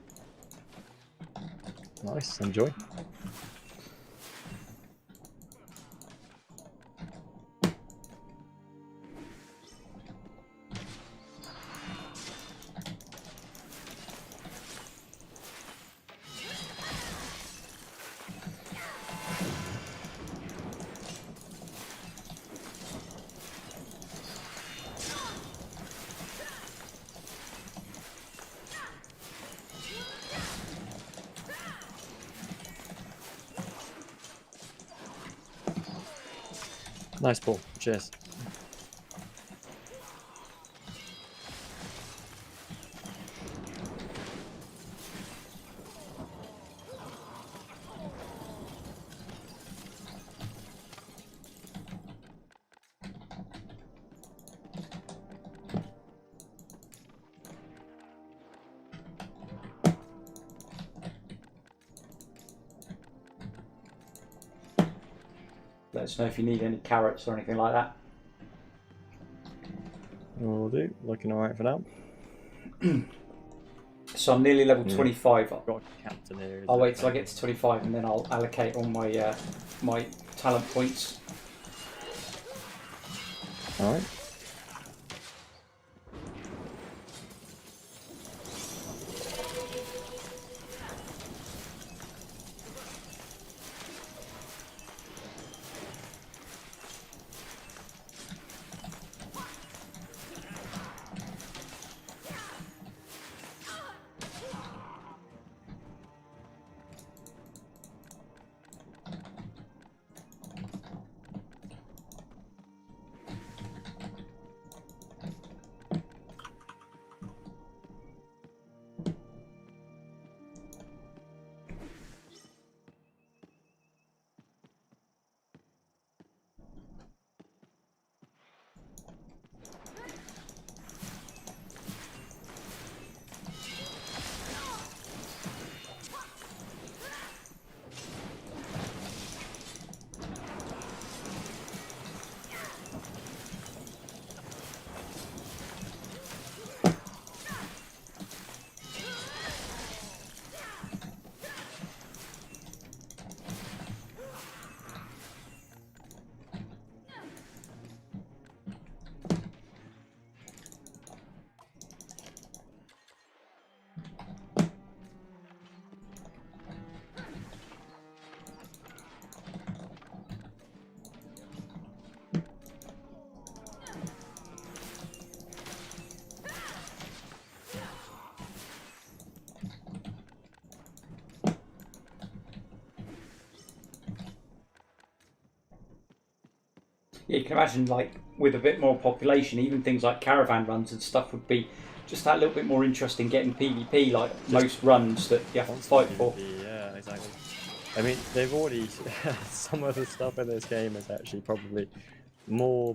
Nice, enjoy. Nice ball. Cheers. Let us know if you need any carrots or anything like that. Will do. Looking alright for now. So I'm nearly level 25. Got a captain here. I'll wait till I get to 25 and then I'll allocate all my my talent points. Alright. Yeah, you can imagine, like, with a bit more population, even things like caravan runs and stuff would be just that little bit more interesting getting PvP, like most runs that you have to fight for. Yeah, exactly. I mean, they've already... some of the stuff in this game is actually probably more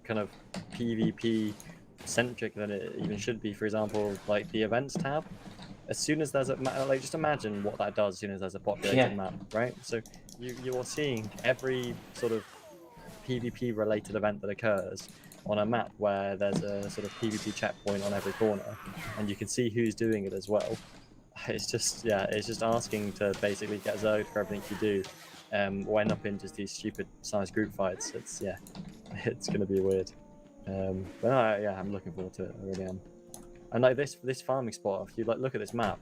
kind of PvP-centric than it even should be. For example, like the events tab. As soon as there's a... like, just imagine what that does as soon as there's a populated map, right? So you are seeing every sort of PvP related event that occurs on a map where there's a sort of PvP checkpoint on every corner, and you can see who's doing it as well. It's just, yeah, it's just asking to basically get zerged for everything you do, or end up in just these stupid sized group fights. It's, yeah, it's gonna be weird. But no, yeah, I'm looking forward to it. I really am. And like this farming spot, if you like look at this map,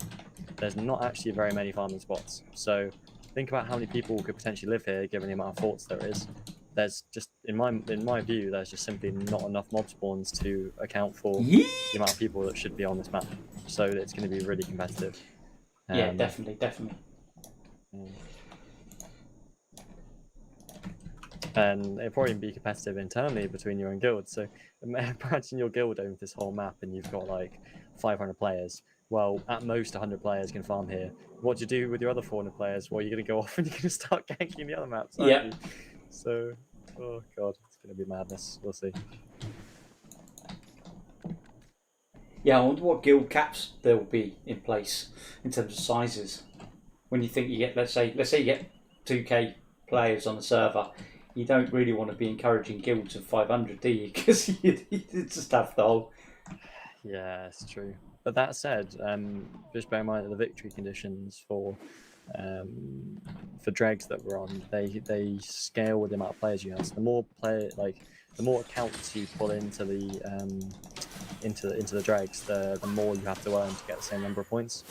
there's not actually very many farming spots. So think about how many people could potentially live here, given the amount of forts there is. There's just, in my view, there's just simply not enough mob spawns to account for the amount of people that should be on this map. So it's going to be really competitive. Yeah, definitely. And it'll probably be competitive internally between your own guilds. So imagine your guild owns this whole map and you've got like 500 players. Well, at most 100 players can farm here. What do you do with your other 400 players? Well, you're going to go off and you're going to start ganking the other maps, aren't you? So, oh god, it's going to be madness. We'll see. Yeah, I wonder what guild caps there will be in place in terms of sizes. When you think you get, let's say you get 2k players on the server, you don't really want to be encouraging guilds of 500, do you? Because you just have the whole... Yeah, it's true. But that said, just bear in mind that the victory conditions for dregs that we're on, they scale with the amount of players you have. So the more accounts you pull into the dregs, the more you have to earn to get the same number of points.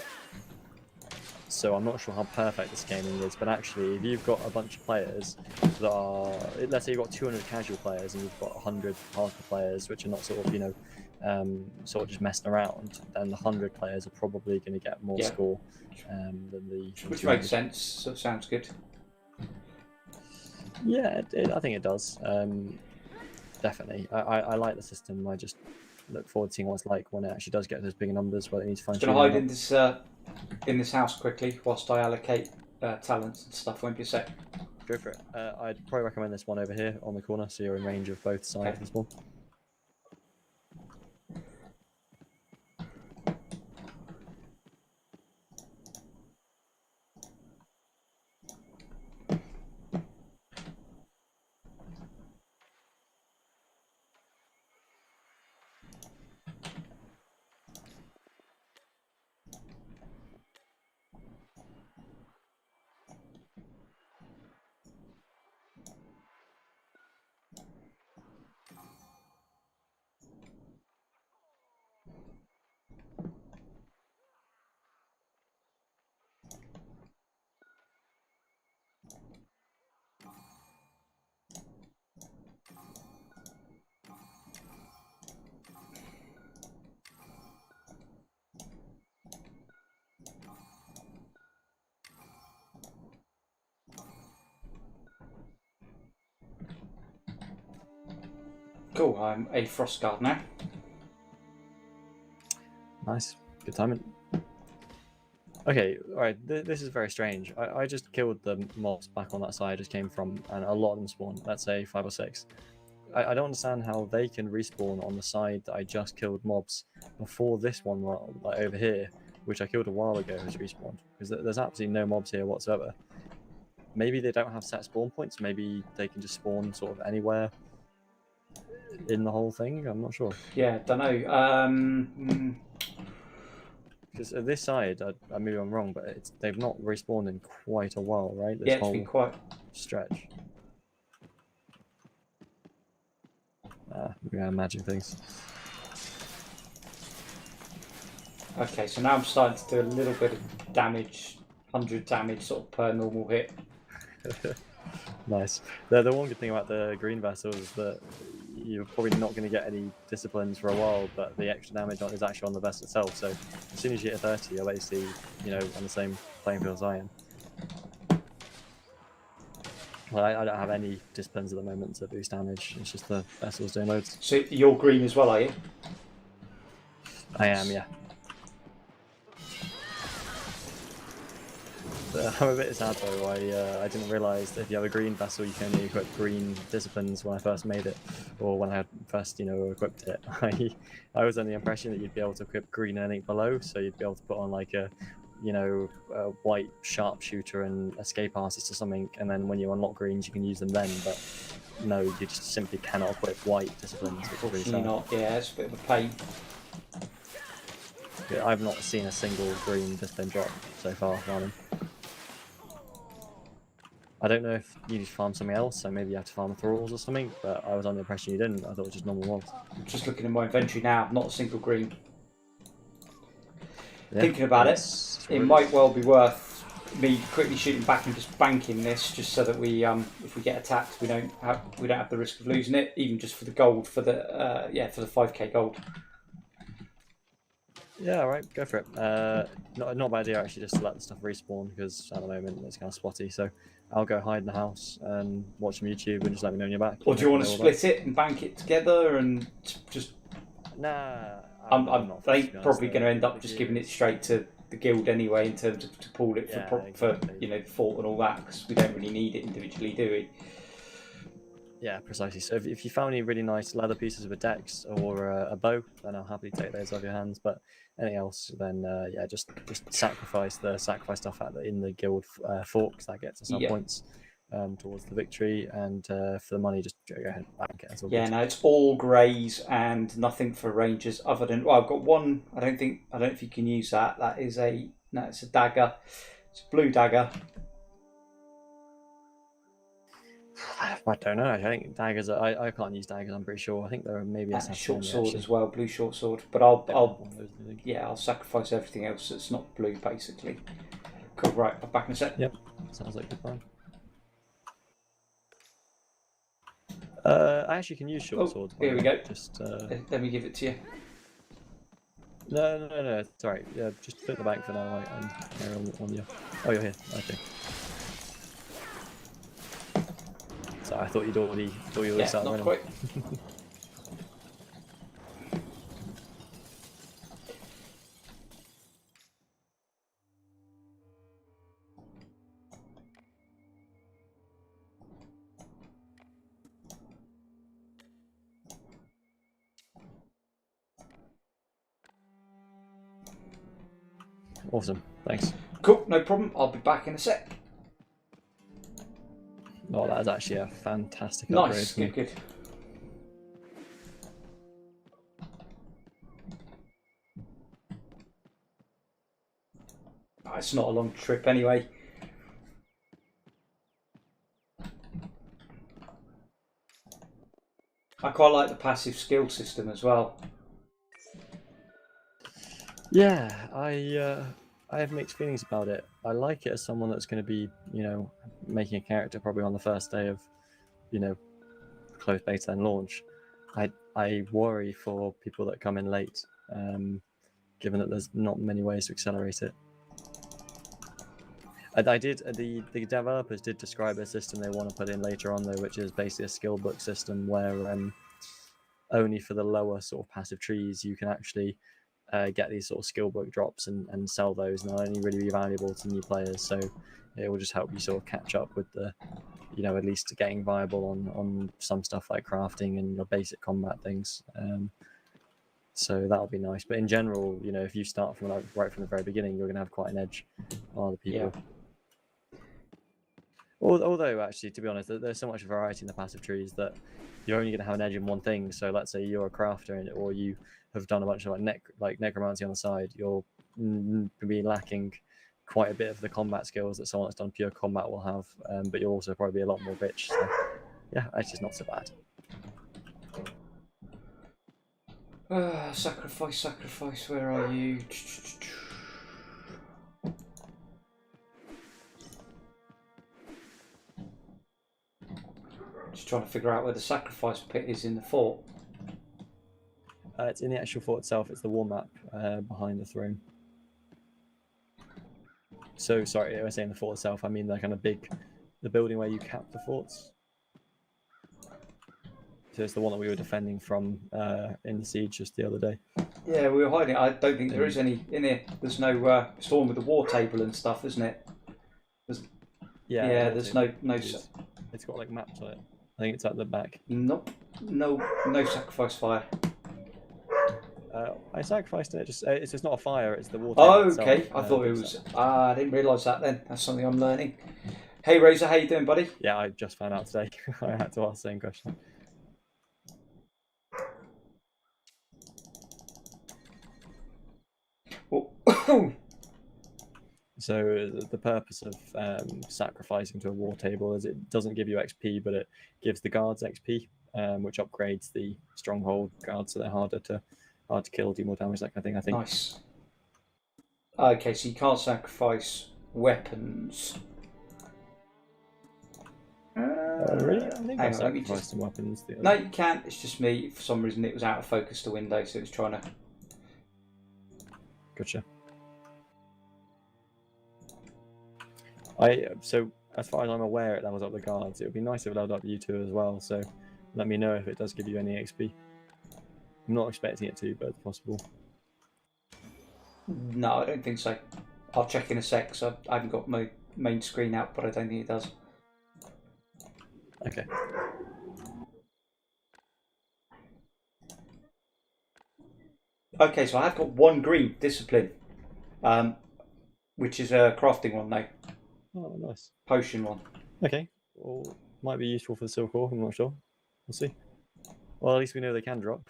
So I'm not sure how perfect this gaming is, but actually, if you've got a bunch of players that are, let's say you've got 200 casual players and you've got 100 hardcore players, which are not sort of, sort of just messing around, then the 100 players are probably going to get more score than the... Which makes sense. So sounds good. Yeah, I think it does. Definitely. I like the system. I just look forward to seeing what it's like when it actually does get those bigger numbers where they need to fine Just going tune to them. hide in this house quickly whilst I allocate talents and stuff. Won't be a sec. Go for it. I'd probably recommend this one over here on the corner, so you're in range of both sides of the spawn. Cool. I'm a frost guard now. Nice. Good timing. Okay, alright, this is very strange. I just killed the mobs back on that side I just came from, and a lot of them spawned, let's say 5 or 6. I don't understand how they can respawn on the side that I just killed mobs before this one, like over here, which I killed a while ago, has respawned. Because there's absolutely no mobs here whatsoever. Maybe they don't have set spawn points, maybe they can just spawn sort of anywhere in the whole thing, I'm not sure. Yeah, don't know. Because this side, maybe I'm wrong, but they've not respawned in quite a while, right? This Yeah, it's whole been quite. stretch. Maybe I'm imagining things. Okay, so now I'm starting to do a little bit of damage, 100 damage sort of per normal hit. Nice. The one good thing about the green vessel is that you're probably not going to get any disciplines for a while, but the extra damage is actually on the vessel itself. So as soon as you hit 30, you're basically, on the same playing field as I am. Well, I don't have any disciplines at the moment to boost damage. It's just the vessel's doing loads. So you're green as well, are you? I am, yeah. I'm a bit sad though. I didn't realise that if you have a green vessel, you can only equip green disciplines when I first made it, or when I had first, equipped it. I was under the impression that you'd be able to equip green anything below, so you'd be able to put on like a white sharpshooter and escape artist or something, and then when you unlock greens, you can use them then. But no, you just simply cannot equip white disciplines, which is really sad. Not, yeah, it's a bit of a pain. Yeah, I've not seen a single green discipline drop so far, Marlon. I don't know if you need to farm something else, so maybe you have to farm thralls or something, but I was under the impression you didn't. I thought it was just normal ones. I'm just looking at my inventory now, not a single green. Yeah, Thinking about it might well be worth me quickly shooting back and just banking this, just so that we, if we get attacked, we don't have the risk of losing it, even just for the gold, for the 5k gold. Yeah, alright, go for it. Not a bad idea actually, just to let the stuff respawn, because at the moment it's kind of spotty. So I'll go hide in the house and watch some YouTube and just let me know when you're back. Or do you want to split it and bank it together and just? Nah, I'm not. probably going to end up just giving it straight to the guild anyway, in terms of to pool it for the fort and all that, because we don't really need it individually, do we? Yeah, precisely. So if you found any really nice leather pieces of a dex or a bow, then I'll happily take those off your hands. But anything else, then just sacrifice stuff in the guild fort, because that gets us some points towards the victory, and for the money, just go ahead and bank it. Yeah, no, it's all greys and nothing for rangers other than. Well, I've got one. I don't know if you can use that. That is it's a dagger. It's a blue dagger. I don't know. I think daggers. I can't use daggers. I'm pretty sure. I think there are maybe a short sword as well, blue short sword. But I'll sacrifice everything else that's not blue, basically. Cool. Right, I'm back in a sec. Yep, sounds like a good plan. I actually can use short sword. Here we go. Just let me give it to you. No. It's alright. Yeah, just put it in the bank for now. On you. Oh, you're here. Okay. So I thought you'd already Yeah, started not winning. quite. Awesome, thanks. Cool, no problem. I'll be back in a sec. Oh, that is actually a fantastic Nice, upgrade. good. Oh, it's not a long trip anyway. I quite like the passive skill system as well. Yeah, I have mixed feelings about it. I like it as someone that's going to be, making a character probably on the first day of, closed beta and launch. I worry for people that come in late, given that there's not many ways to accelerate it. The developers did describe a system they want to put in later on though, which is basically a skill book system where only for the lower sort of passive trees you can actually get these sort of skill book drops and sell those, and they'll only really be valuable to new players. So it will just help you sort of catch up with the, at least getting viable on some stuff like crafting and your basic combat things. So that'll be nice. But in general, if you start from right from the very beginning, you're going to have quite an edge on other people. Yeah. Although, actually, to be honest, there's so much variety in the passive trees that you're only going to have an edge in one thing. So let's say you're a crafter, or you have done a bunch of like necromancy on the side, you'll be lacking quite a bit of the combat skills that someone that's done pure combat will have, but you'll also probably be a lot more rich. So yeah, it's just not so bad. Sacrifice, where are you? Just trying to figure out where the sacrifice pit is in the fort. It's in the actual fort itself. It's the war map behind the throne. So sorry, I was saying the fort itself. I mean the kind of the building where you cap the forts. So it's the one that we were defending from in the siege just the other day. Yeah, we were hiding. I don't think there is any in here. There's no storm with the war table and stuff, isn't it? There's no. It's got like maps on it. I think it's at the back. Nope. No sacrifice fire. I sacrificed it. It's just not a fire. It's the water. Oh, okay. Itself. I thought it was. I didn't realise that. Then that's something I'm learning. Hey, Razor, how you doing, buddy? Yeah, I just found out today. I had to ask the same question. So the purpose of sacrificing to a war table is it doesn't give you XP, but it gives the guards XP, which upgrades the stronghold guards, so they're hard to kill, do more damage, that kind of thing. I think. Nice. Okay, so you can't sacrifice weapons. Really? I think I sacrificed some weapons. No, you can't. It's just me. For some reason, it was out of focus the window, so it was trying to. Gotcha. So as far as I'm aware, it levels up the guards. It would be nice if it leveled up you two as well. So let me know if it does give you any XP. I'm not expecting it to, but it's possible. No, I don't think so. I'll check in a sec. So I haven't got my main screen out, but I don't think it does. Okay. Okay, so I have got one green discipline, which is a crafting one though. Oh, nice. Potion one. Okay. Well, might be useful for the silk ore. I'm not sure. We'll see. Well, at least we know they can drop.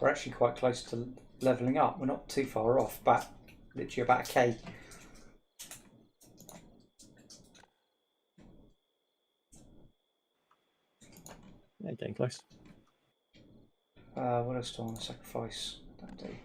We're actually quite close to leveling up. We're not too far off, but literally about a K. Yeah, getting close. What else do I want to sacrifice? That day.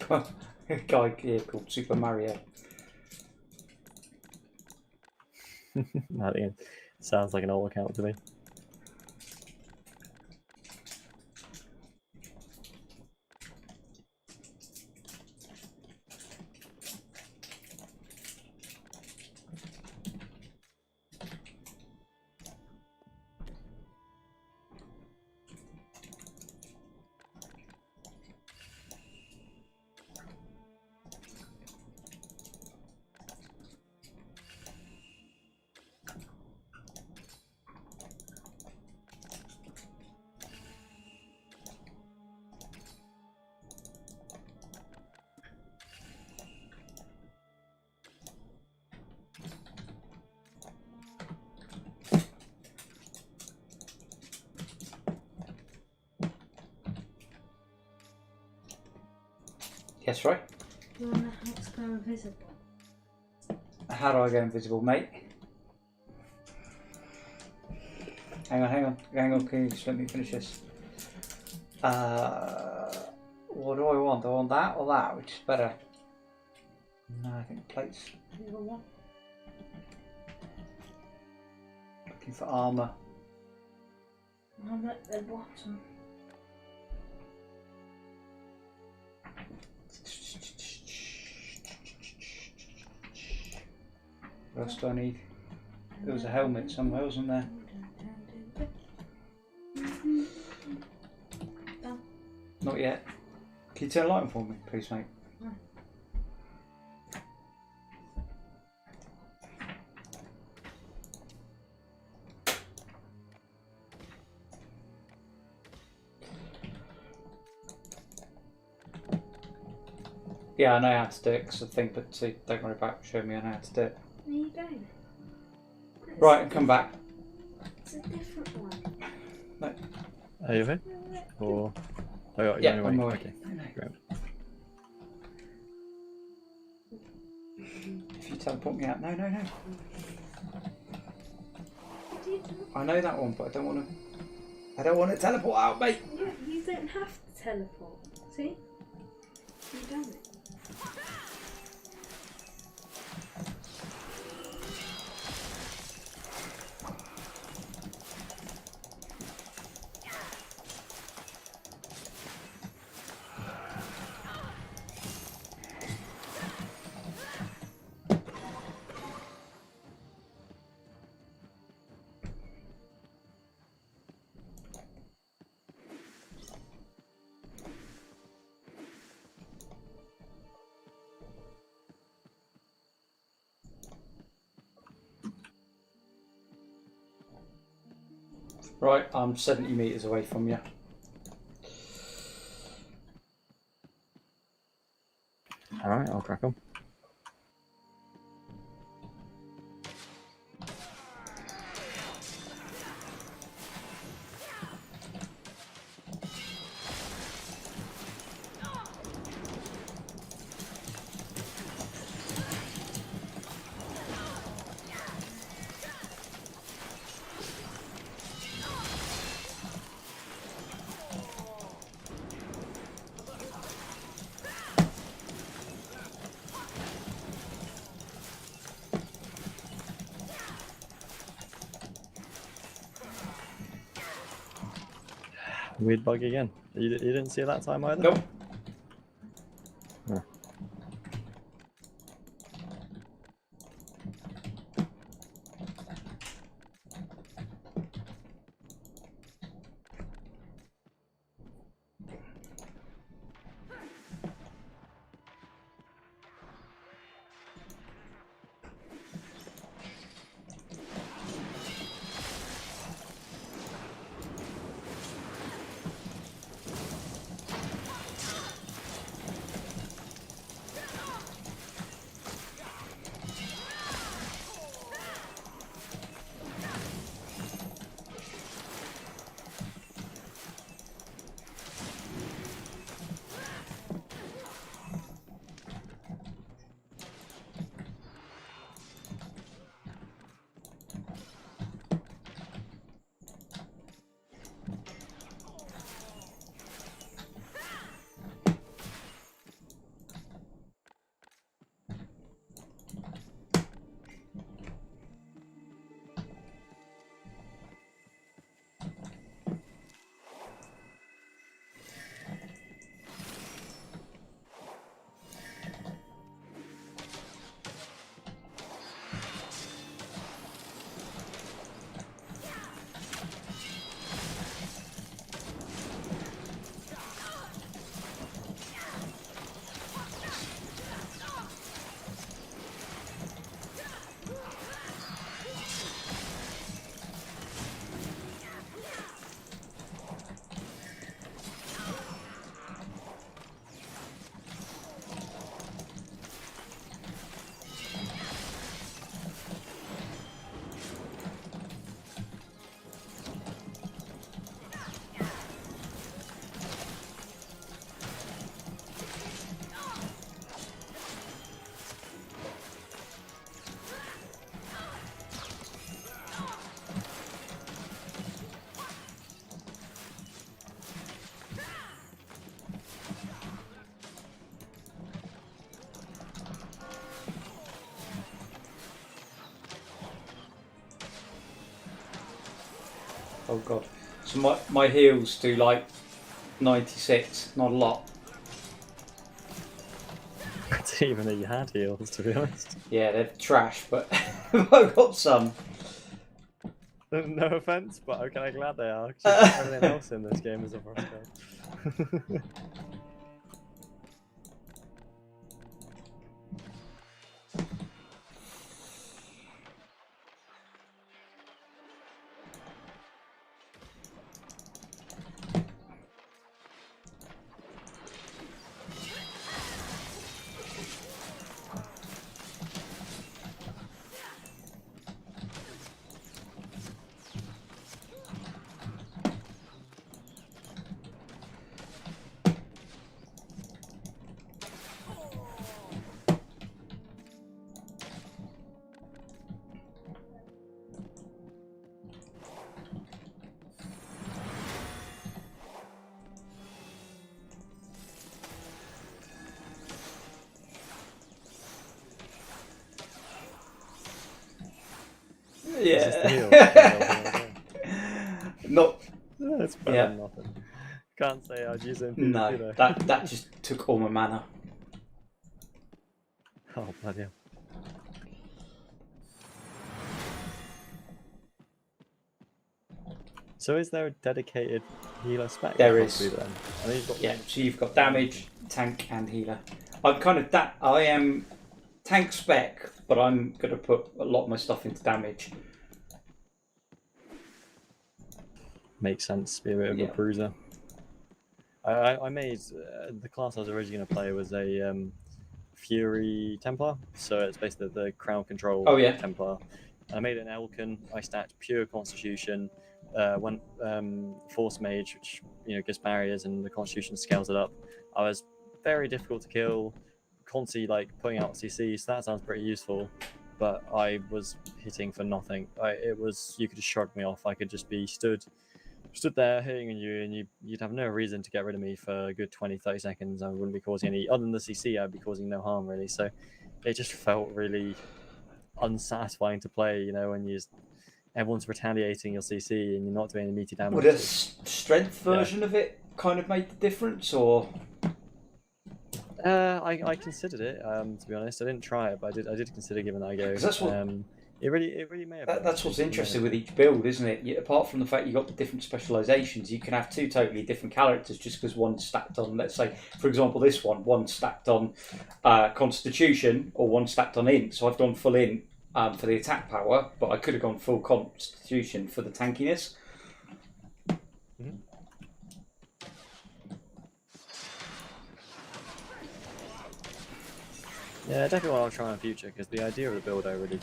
guy here called Super Mario. I think it sounds like an old account to me. Yes, right? You want to help go invisible? How do I go invisible, mate? Hang on, can you just let me finish this? What do I want? Do I want that or that? Which is better? No, I think plates. Either one. Looking for armour. I'm at the bottom. What else do I need? There was a helmet somewhere, wasn't there? Done. Not yet. Can you turn a light on for me, please, mate? No. Yeah, I know how to do it because I think, but don't worry about showing me how to do it. No, you don't. It's Right, and come back. It's a different one. Are you okay? Or you're Yeah, on your I'm way? away. Okay. Great. If you teleport me out, no. What do you do? I know that one, but I don't want to. I don't want to teleport out, mate. You don't have to teleport. See? You've done it. Right, I'm 70 metres away from you. Alright, I'll crack on. Weird bug again. You didn't see it that time either? Nope. Oh. Oh god. So my heals do like 96, not a lot. I didn't even know you had heals, to be honest. Yeah, they're trash, but I've got some. No offense, but I'm kind of glad they are. 'Cause everything else in this game is a frostbite. Is this the heal? Yeah. Not. It's better Yeah. than nothing. Can't say I'd use it. No, that just took all my mana. Oh, bloody hell. So is there a dedicated healer spec? There is. Then? I think you've got Yeah, so you've got damage, tank, and healer. I'm kind of I am tank spec, but I'm going to put a lot of my stuff into damage. Makes sense. Be a bit of a bruiser. I made the class I was originally going to play was a Fury Templar, so it's basically the crown control Templar. I made an Elkin. I stacked pure Constitution. Went Force Mage, which gives barriers and the Constitution scales it up. I was very difficult to kill, constantly like putting out CC, so that sounds pretty useful. But I was hitting for nothing. You could just shrug me off. I could just be stood there hitting you, and you'd have no reason to get rid of me for a good 20-30 seconds. I wouldn't be causing any, other than the CC, I'd be causing no harm really. So it just felt really unsatisfying to play, when everyone's retaliating your CC and you're not doing any meaty damage. Would a strength version of it kind of made the difference, or? I considered it. To be honest, I didn't try it, but I did consider giving that a go. That's what. It really may have. That's what's interesting with each build, isn't it? Apart from the fact you got the different specializations, you can have two totally different characters just because one's stacked on, let's say, for example, this one's stacked on Constitution or one stacked on Int. So I've gone full Int for the attack power, but I could have gone full Constitution for the tankiness. Mm-hmm. Yeah, definitely what I'll try in the future, because the idea of the build I really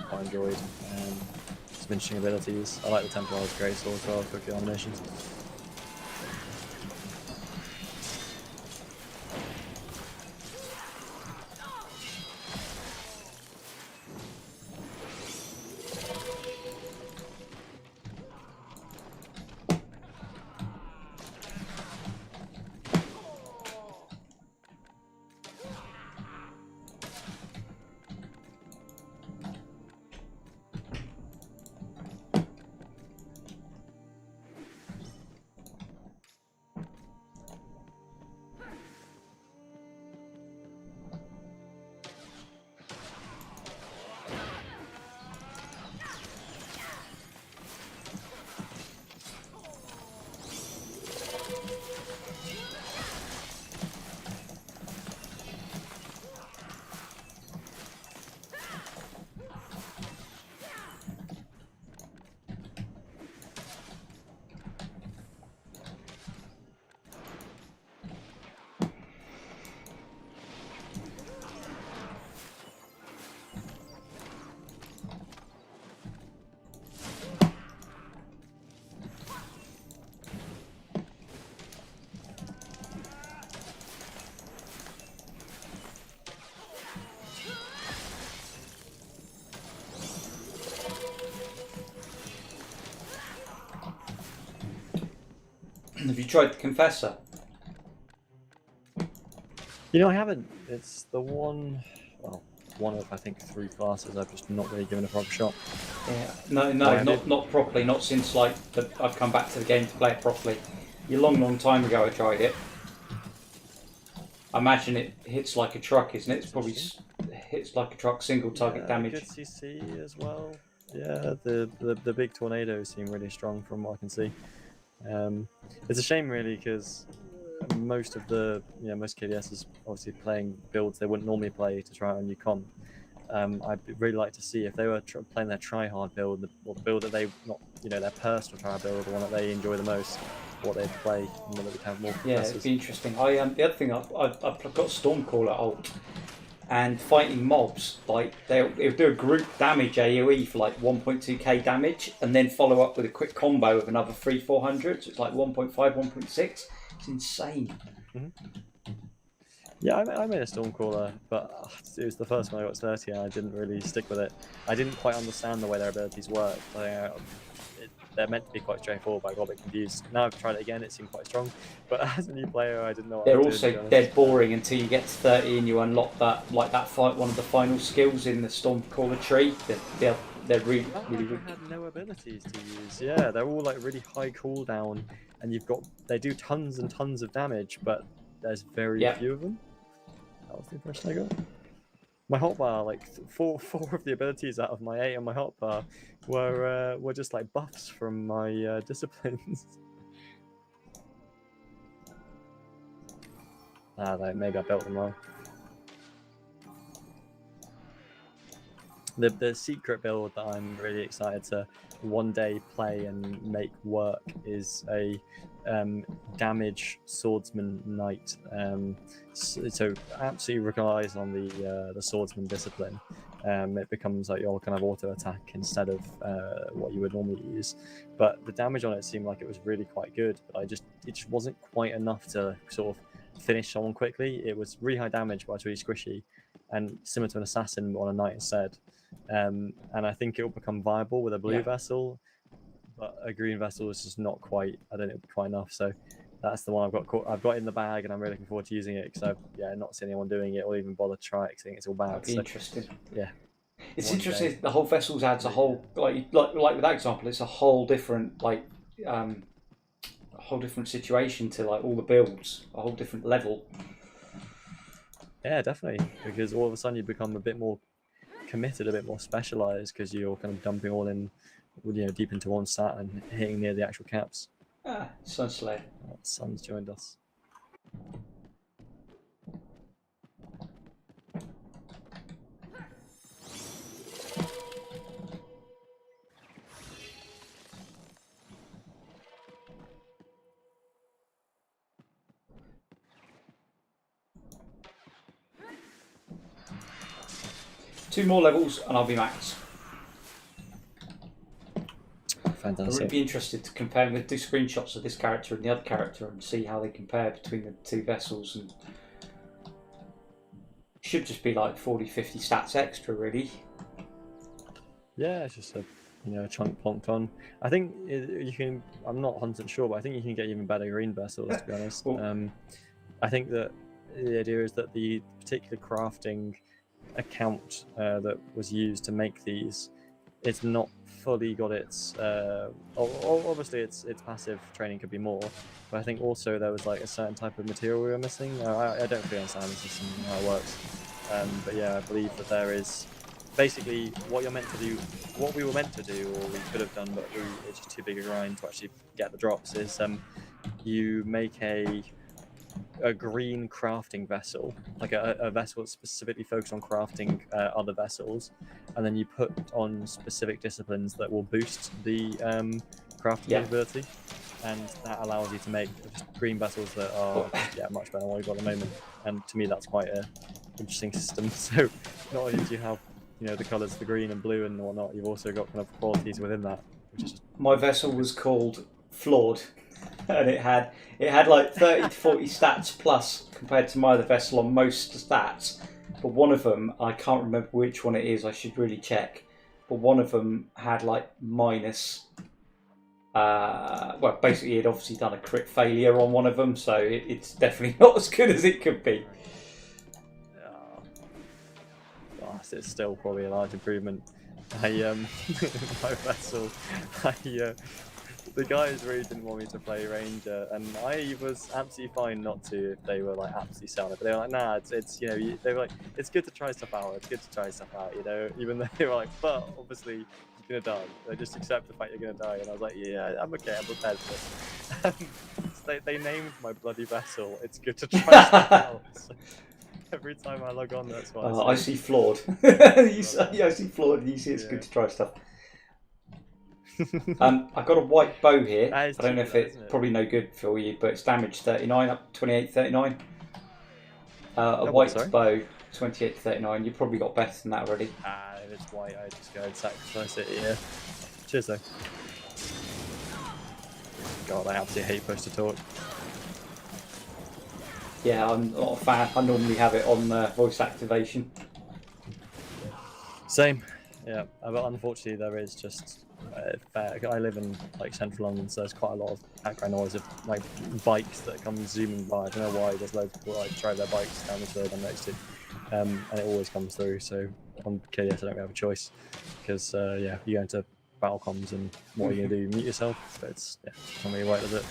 quite enjoyed. Some interesting abilities. I like the Templar's Great Sword as well, quick animations. Have you tried the Confessor? I haven't. It's the one. Well, one of I think 3 classes I've just not really given a proper shot. Yeah, no, Well, I not properly. Not since like I've come back to the game to play it properly. A long time ago I tried it. I imagine it hits like a truck, isn't it? It's probably hits like a truck, single target damage. Good CC as well. Yeah, the big tornadoes seem really strong from what I can see. It's a shame really because most of the most KDS is obviously playing builds they wouldn't normally play to try out a new comp. I'd really like to see if they were playing their try-hard build, or the build that they not their personal try build, the one that they enjoy the most, what they'd play, and whether we'd have more. Yeah, it'd be interesting. The other thing I've got Stormcaller ult, and fighting mobs like they'll do a group damage AOE for like 1.2k damage, and then follow up with a quick combo of another 300-400. So it's like 1.5, 1.6. It's insane. Yeah, I made a Stormcaller, but it was the first one I got 30 and I didn't really stick with it. I didn't quite understand the way their abilities work. They're meant to be quite straightforward, but I got a bit confused. Now I've tried it again, it seemed quite strong. But as a new player, I didn't know what They're I was doing, also dead boring until you get to 30 and you unlock that fight, one of the final skills in the Stormcaller tree. They're really good. I had no abilities to use. Yeah, they're all like really high cooldown, and they do tons and tons of damage, but there's very few of them. That was the impression I got. My hotbar, like four of the abilities out of my 8 on my hotbar were just like buffs from my disciplines. Maybe I built them wrong. The secret build that I'm really excited to one day play and make work is a damage swordsman knight. So absolutely relies on the swordsman discipline. It becomes like your kind of auto attack instead of what you would normally use. But the damage on it seemed like it was really quite good, but it just wasn't quite enough to sort of finish someone quickly. It was really high damage, but it's really squishy, and similar to an assassin on a knight instead. And I think it will become viable with a blue vessel, but a green vessel is just not quite. I don't think it'll be quite enough. So that's the one I've got in the bag, and I'm really looking forward to using it because I've not seen anyone doing it or even bother to try it because I think it's all bad. That'd be interesting. Yeah, it's interesting. The whole vessels adds a whole like with that example, it's a whole different a whole different situation to like all the builds, a whole different level. Yeah, definitely, because all of a sudden you become a bit more committed, a bit more specialized, because you're kind of dumping all in, deep into one stat and hitting near the actual caps. Sunslayer. Sun's joined us. Two more levels and I'll be max. Fantastic. I would be interested to compare with do screenshots of this character and the other character and see how they compare between the two vessels, and should just be like 40-50 stats extra really. Yeah, it's just a chunk plonked on. I think you can. I'm not 100% sure, but I think you can get even better green vessels. To be honest, I think that the idea is that the particular crafting account that was used to make these, it's not fully got its obviously its passive training could be more, but I think also there was like a certain type of material we were missing. I don't really understand the system and how it works, but yeah, I believe that there is basically what you're meant to do, what we were meant to do, or we could have done, but it's just too big a grind to actually get the drops, is you make a green crafting vessel, like a vessel that's specifically focused on crafting other vessels, and then you put on specific disciplines that will boost the crafting capability, and that allows you to make just green vessels that are much better than what you've got at the moment. And to me, that's quite an interesting system. So not only do you have the colours for green and blue and whatnot, you've also got kind of qualities within that, which is just... My vessel was called Flawed, and it had like 30 to 40 stats plus compared to my other vessel on most stats, but one of them, I can't remember which one it is, I should really check, but one of them had like minus, well basically it obviously done a crit failure on one of them, so it's definitely not as good as it could be. class, it's still probably a large improvement. I my vessel, the guys really didn't want me to play Ranger, and I was absolutely fine not to if they were like absolutely selling it. But they were like, nah, it's you know, they were like, it's good to try stuff out. It's good to try stuff out, you know. Even though they were like, but obviously you're gonna die. They just accept the fact you're gonna die, and I was like, yeah, I'm okay, I'm prepared for this. So they named my bloody vessel. It's good to try stuff out. So every time I log on, that's what I see flawed. I see flawed. You see, it's good to try stuff. I've got a white bow here. I don't know if it's probably no good for you, but it's damage 39 up 28, 39. A white bow 28 to 39. You've probably got better than that already. If it's white, I just go and sacrifice it. Yeah. Cheers though. God, I absolutely hate push to talk. Yeah, I'm not a fan. I normally have it on voice activation. Same. Yeah, but unfortunately there is just I live in like central London, so there's quite a lot of background noise of like bikes that come zooming by. I don't know why. There's loads of people like drive their bikes down this road I'm next to, and it always comes through. So on KDS I don't really have a choice because yeah, you go into battle comms and what are you gonna do? Mute yourself? But it's not really right, does it?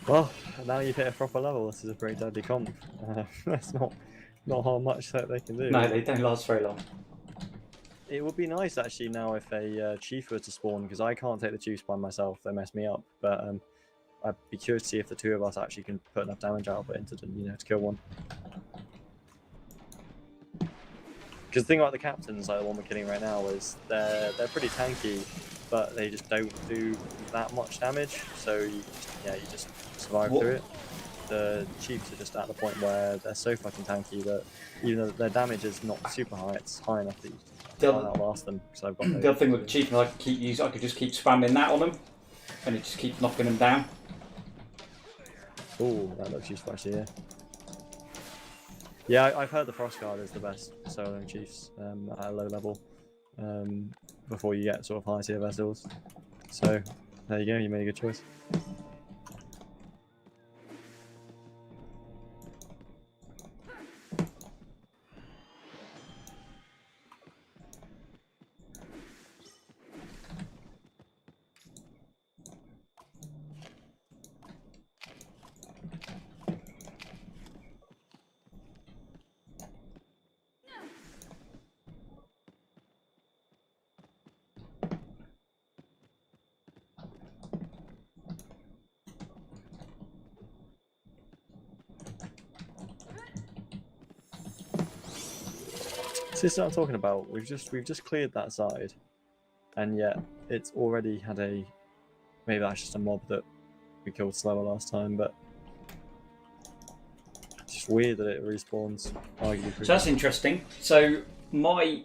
Well, now you've hit a proper level. This is a pretty deadly comp. That's not how much that they can do. No, they don't last very long. It would be nice actually now if a chief were to spawn, because I can't take the chiefs by myself. They mess me up. But I'd be curious to see if the two of us actually can put enough damage output into them, you know, to kill one. Because the thing about the captains, like the one we're killing right now, is they're pretty tanky, but they just don't do that much damage. So you just survive through it. The chiefs are just at the point where they're so fucking tanky that even though their damage is not super high, it's high enough that you can't outlast them. So I've got the other thing with the chief is I could just keep spamming that on them, and it just keeps knocking them down. Oh, that looks useful actually. Yeah, I've heard the Frostguard is the best soloing chiefs at a low level before you get sort of high tier vessels. So there you go, you made a good choice. This is what I'm talking about. We've just cleared that side, and yet it's already had a. Maybe that's just a mob that we killed slower last time, but it's just weird that it respawns. So that's interesting. So my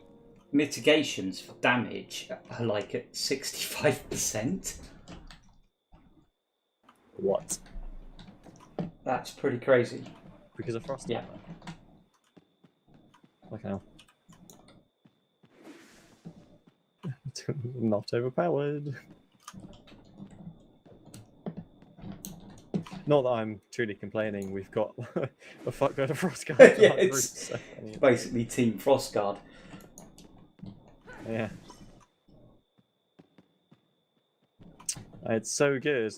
mitigations for damage are like at 65%. What? That's pretty crazy. Because of frost. Yeah. Okay. Not overpowered. Not that I'm truly complaining. We've got a fuckload of Frostguard. Yeah, it's basically Team Frostguard. Yeah. It's so good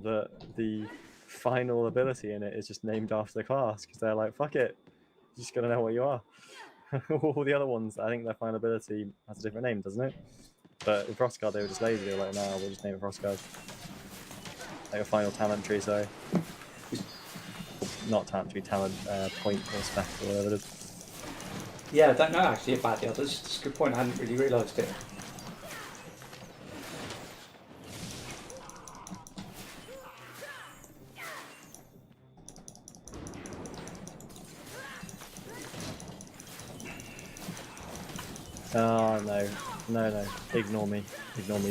that the final ability in it is just named after the class, because they're like, fuck it, you just gotta know what you are. All the other ones, I think their final ability has a different name, doesn't it? But in Frostguard, they were just lazy. They were like, nah, we'll just name it Frostguard. Like a final talent tree, sorry. Not talent tree, talent point or spec or whatever it is. Yeah, I don't know actually about the others. It's a good point. I hadn't really realised it. Oh no, no, ignore me,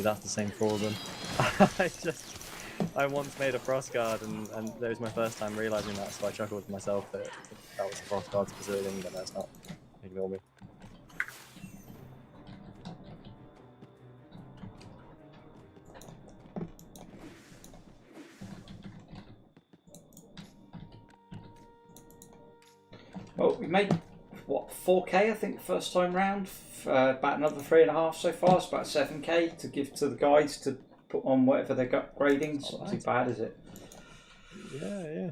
that's the same for all of them. I once made a frost guard, and that was my first time realizing that, so I chuckled to myself that that was a frost guard specifically, but that's not. Ignore me. Well, we made what 4K I think first time round. About another 3.5 so far. It's about 7K to give to the guides to put on whatever they're upgrading. It's not too bad, is it? Yeah.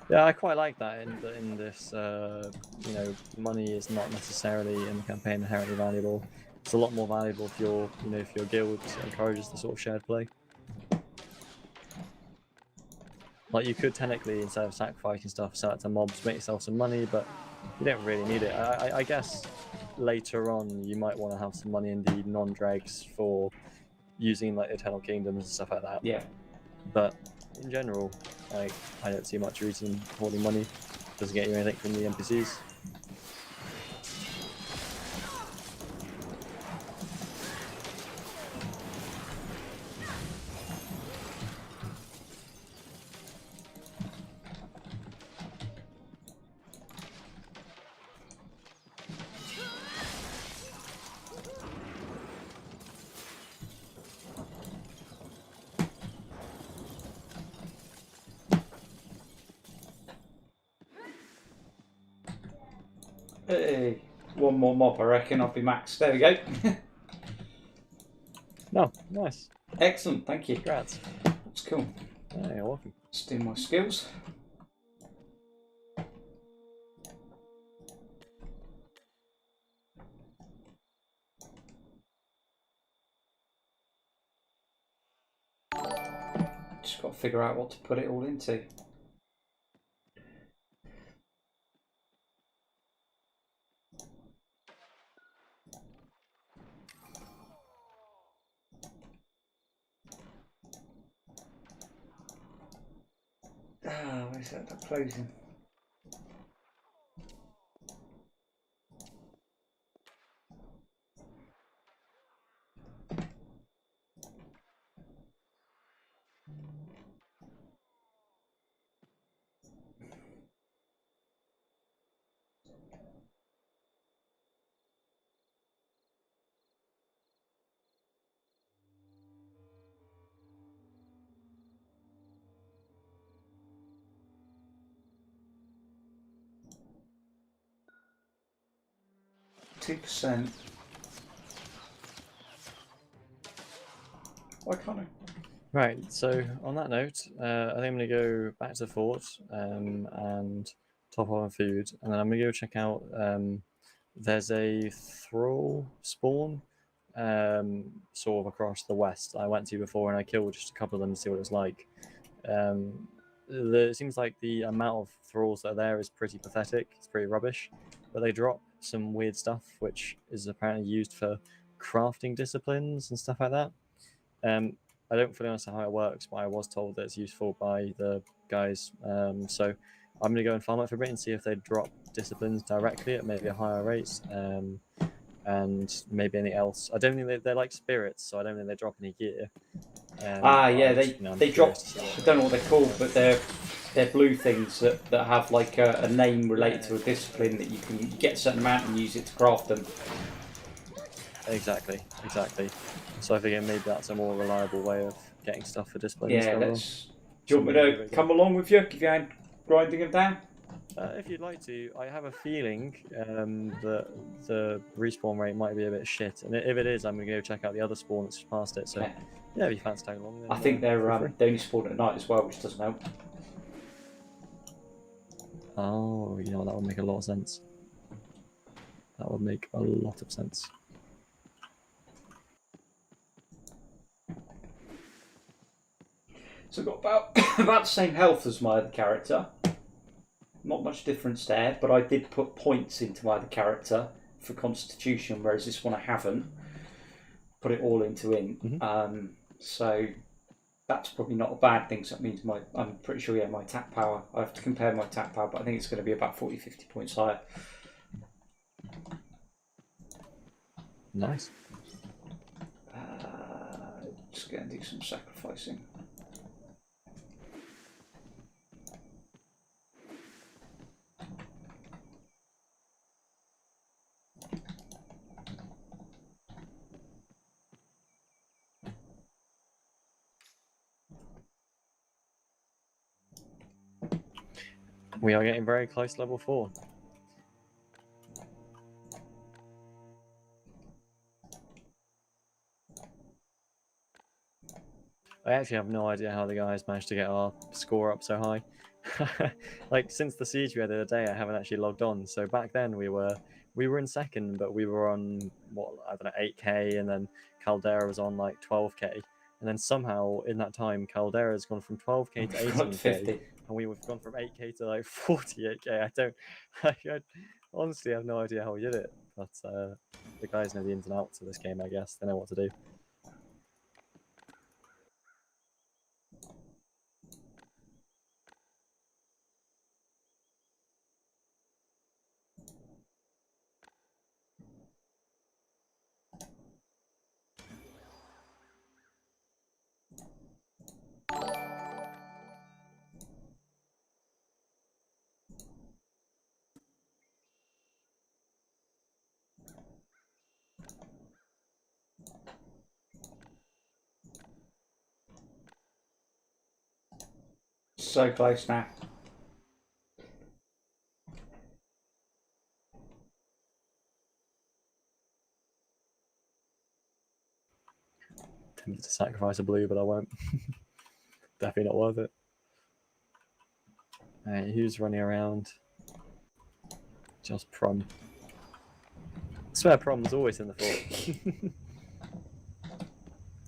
Yeah, I quite like that in this. You know, money is not necessarily in the campaign inherently valuable. It's a lot more valuable if if your guild encourages the sort of shared play. Like you could technically, instead of sacrificing stuff, sell it to mobs, make yourself some money, but you don't really need it. I guess later on you might want to have some money in the non-dregs for using like Eternal Kingdoms and stuff like that. Yeah. But in general, like I don't see much reason holding money. Doesn't get you anything from the NPCs. Hey, one more mob, I reckon. I'll be max. There we go. No, nice. Excellent, thank you. Congrats. That's cool. Yeah, you're welcome. Let's do my skills. Just got to figure out what to put it all into. Where's that closing? %. Why can't I? Right, so on that note, I think I'm going to go back to the fort and top off on food, and then I'm going to go check out. There's a thrall spawn sort of across the west I went to before, and I killed just a couple of them to see what it's like. It seems like the amount of thralls that are there is pretty pathetic. It's pretty rubbish, but they drop some weird stuff, which is apparently used for crafting disciplines and stuff like that. I don't fully understand how it works, but I was told that it's useful by the guys. So I'm going to go and farm it for a bit and see if they drop disciplines directly at maybe a higher rate, and maybe anything else. I don't think they're like spirits, so I don't think they drop any gear. Yeah, they drop. I don't know what they're called, but they're blue things that have like a name related to a discipline that you can get a certain amount and use it to craft them. Exactly. So I figure maybe that's a more reliable way of getting stuff for disciplines. Yeah, let's. Do you want me to come along with you? Give you a hand grinding them down? If you'd like to, I have a feeling that the respawn rate might be a bit shit, and if it is, I'm gonna go check out the other spawn that's just past it. So yeah, if you fancy tagging along, then, I think they only spawn at night as well, which doesn't help. Oh, you know, that would make a lot of sense. That would make a lot of sense. So I've got about the same health as my other character. Not much difference there, but I did put points into my other character for Constitution, whereas this one I haven't. Put it all into Int. Mm-hmm. So that's probably not a bad thing. So that means I'm pretty sure, my attack power, I have to compare my attack power, but I think it's going to be about 40-50 points higher. Nice. go and do some sacrificing. We are getting very close to level 4. I actually have no idea how the guys managed to get our score up so high. Like since the siege we had the other day, I haven't actually logged on. So back then we were in second, but we were on what, I don't know, 8k, and then Caldera was on like 12k, and then somehow in that time Caldera's gone from 12k to 18k, and we've gone from 8k to like 48k. I honestly have no idea how we did it, but the guys know the ins and outs of this game. I guess they know what to do. So close now. Tempted to sacrifice a blue, but I won't. Definitely not worth it. Alright, who's running around? Just Prom. I swear Prom's always in the fort.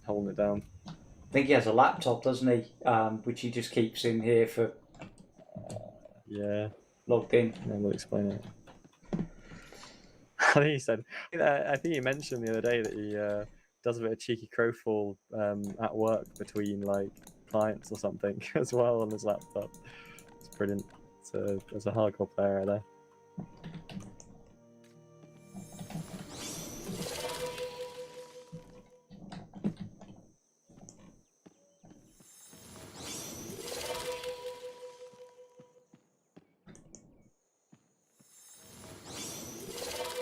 Holding it down. I think he has a laptop, doesn't he? Which he just keeps in here for Yeah, logged in. then we'll explain it. I think he said, I think he mentioned the other day that he does a bit of cheeky crowfall at work between like clients or something as well on his laptop. It's brilliant. There's a hardcore player right there.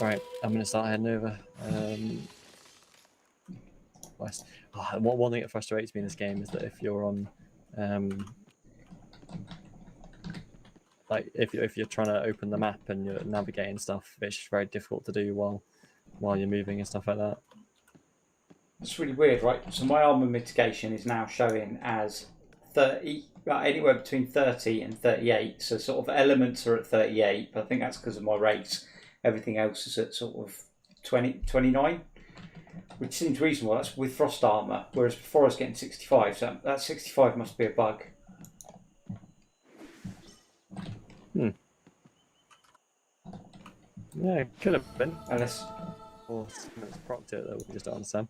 Right, I'm going to start heading over west. One thing that frustrates me in this game is that if you're on, like if you're trying to open the map and you're navigating stuff, it's just very difficult to do while you're moving and stuff like that. It's really weird, right? So my armor mitigation is now showing as 30, anywhere between 30 and 38. So sort of elements are at 38, but I think that's because of my race. Everything else is at sort of 20, 29, which seems reasonable. That's with frost armor, whereas before I was getting 65. So that 65 must be a bug. Yeah, it could have been. Unless, Or something's propped it that we just don't understand.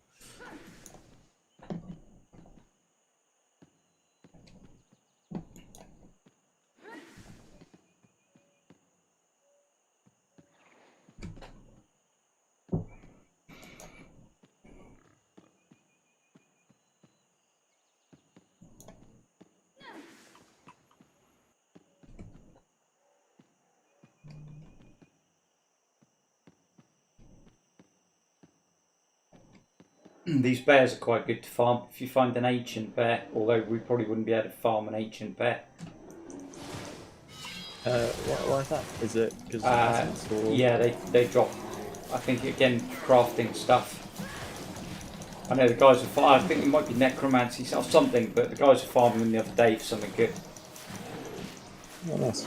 these bears are quite good to farm if you find an ancient bear, although we probably wouldn't be able to farm an ancient bear. Why is that? Is it because yeah, they drop, I think, again, crafting stuff. I know the guys are I think it might be necromancy or something, but the guys were farming them the other day for something good. Oh, nice.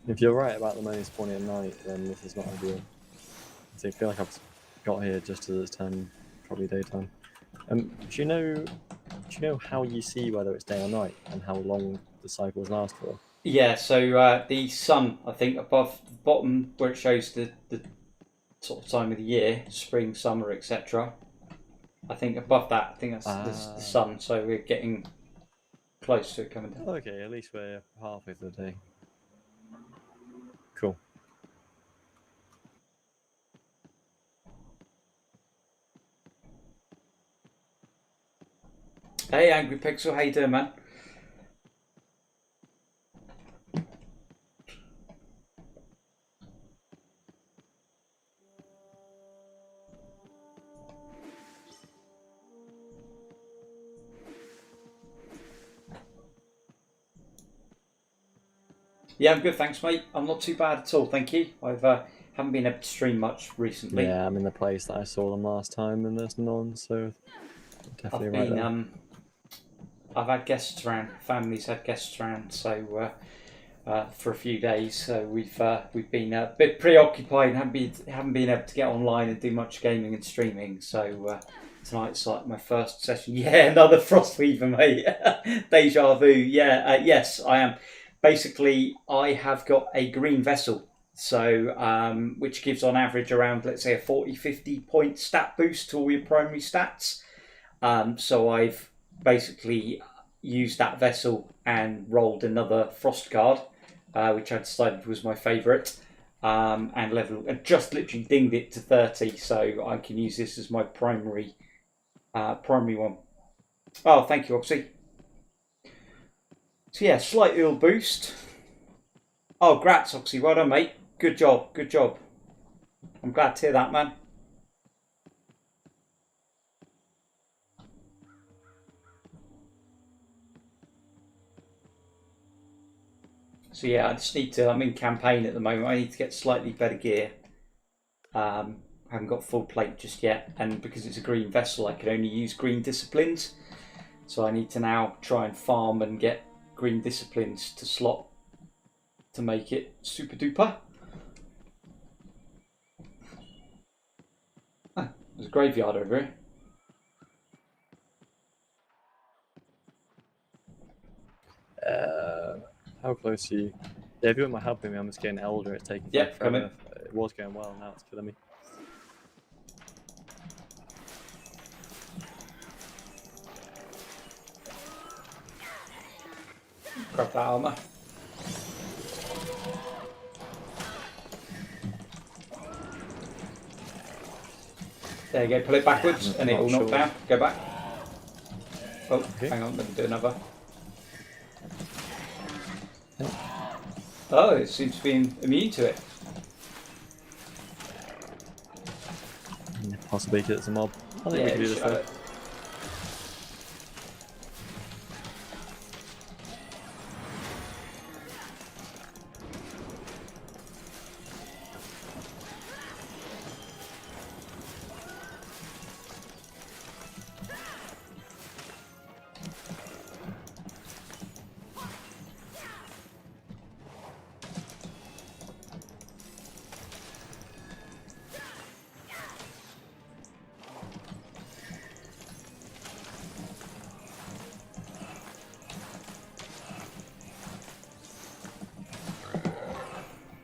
If you're right about them only spawning at night, then this is not ideal. So I feel like I've got here just as it's turned probably daytime. Do you know how you see whether it's day or night and how long the cycles last for? Yeah, so the sun, I think, above the bottom where it shows the sort of time of the year, spring, summer, etc. I think above that, I think that's the sun. So we're getting close to it coming down. Okay, at least we're halfway through the day. Cool. Hey, Angry Pixel, how you doing, man? Yeah, I'm good, thanks, mate. I'm not too bad at all, thank you. I've haven't been able to stream much recently. Yeah, I'm in the place that I saw them last time, and there's none, so definitely right there. I've had guests around. Family's had guests around, so for a few days. So we've been a bit preoccupied and haven't been able to get online and do much gaming and streaming. So tonight's like my first session. Yeah, another Frostweaver, mate. Deja vu. Yeah, yes, I am. Basically, I have got a green vessel, so which gives on average around, let's say, a 40-50 point stat boost to all your primary stats. So I've basically used that vessel and rolled another frost guard, which I decided was my favourite, and just literally dinged it to 30, so I can use this as my primary one. Oh, thank you, Oxy. So yeah, slight eel boost. Oh, grats, Oxy. Well done, mate. Good job. Good job. I'm glad to hear that, man. So yeah, I just need to. I'm in campaign at the moment. I need to get slightly better gear. I haven't got full plate just yet, and because it's a green vessel, I can only use green disciplines. So I need to now try and farm and get green disciplines to slot to make it super duper. Ah, there's a graveyard over here. How close are you? Yeah, if you want my help me, I'm just getting elder. It's taking Yep, come in. It was going well, now it's killing me. Grab that armor. There you go, pull it backwards and it will knock down. Go back. Oh, okay. Hang on, let me do another. Oh, it seems to be immune to it. Possibly because it's a mob. I think we can do this though.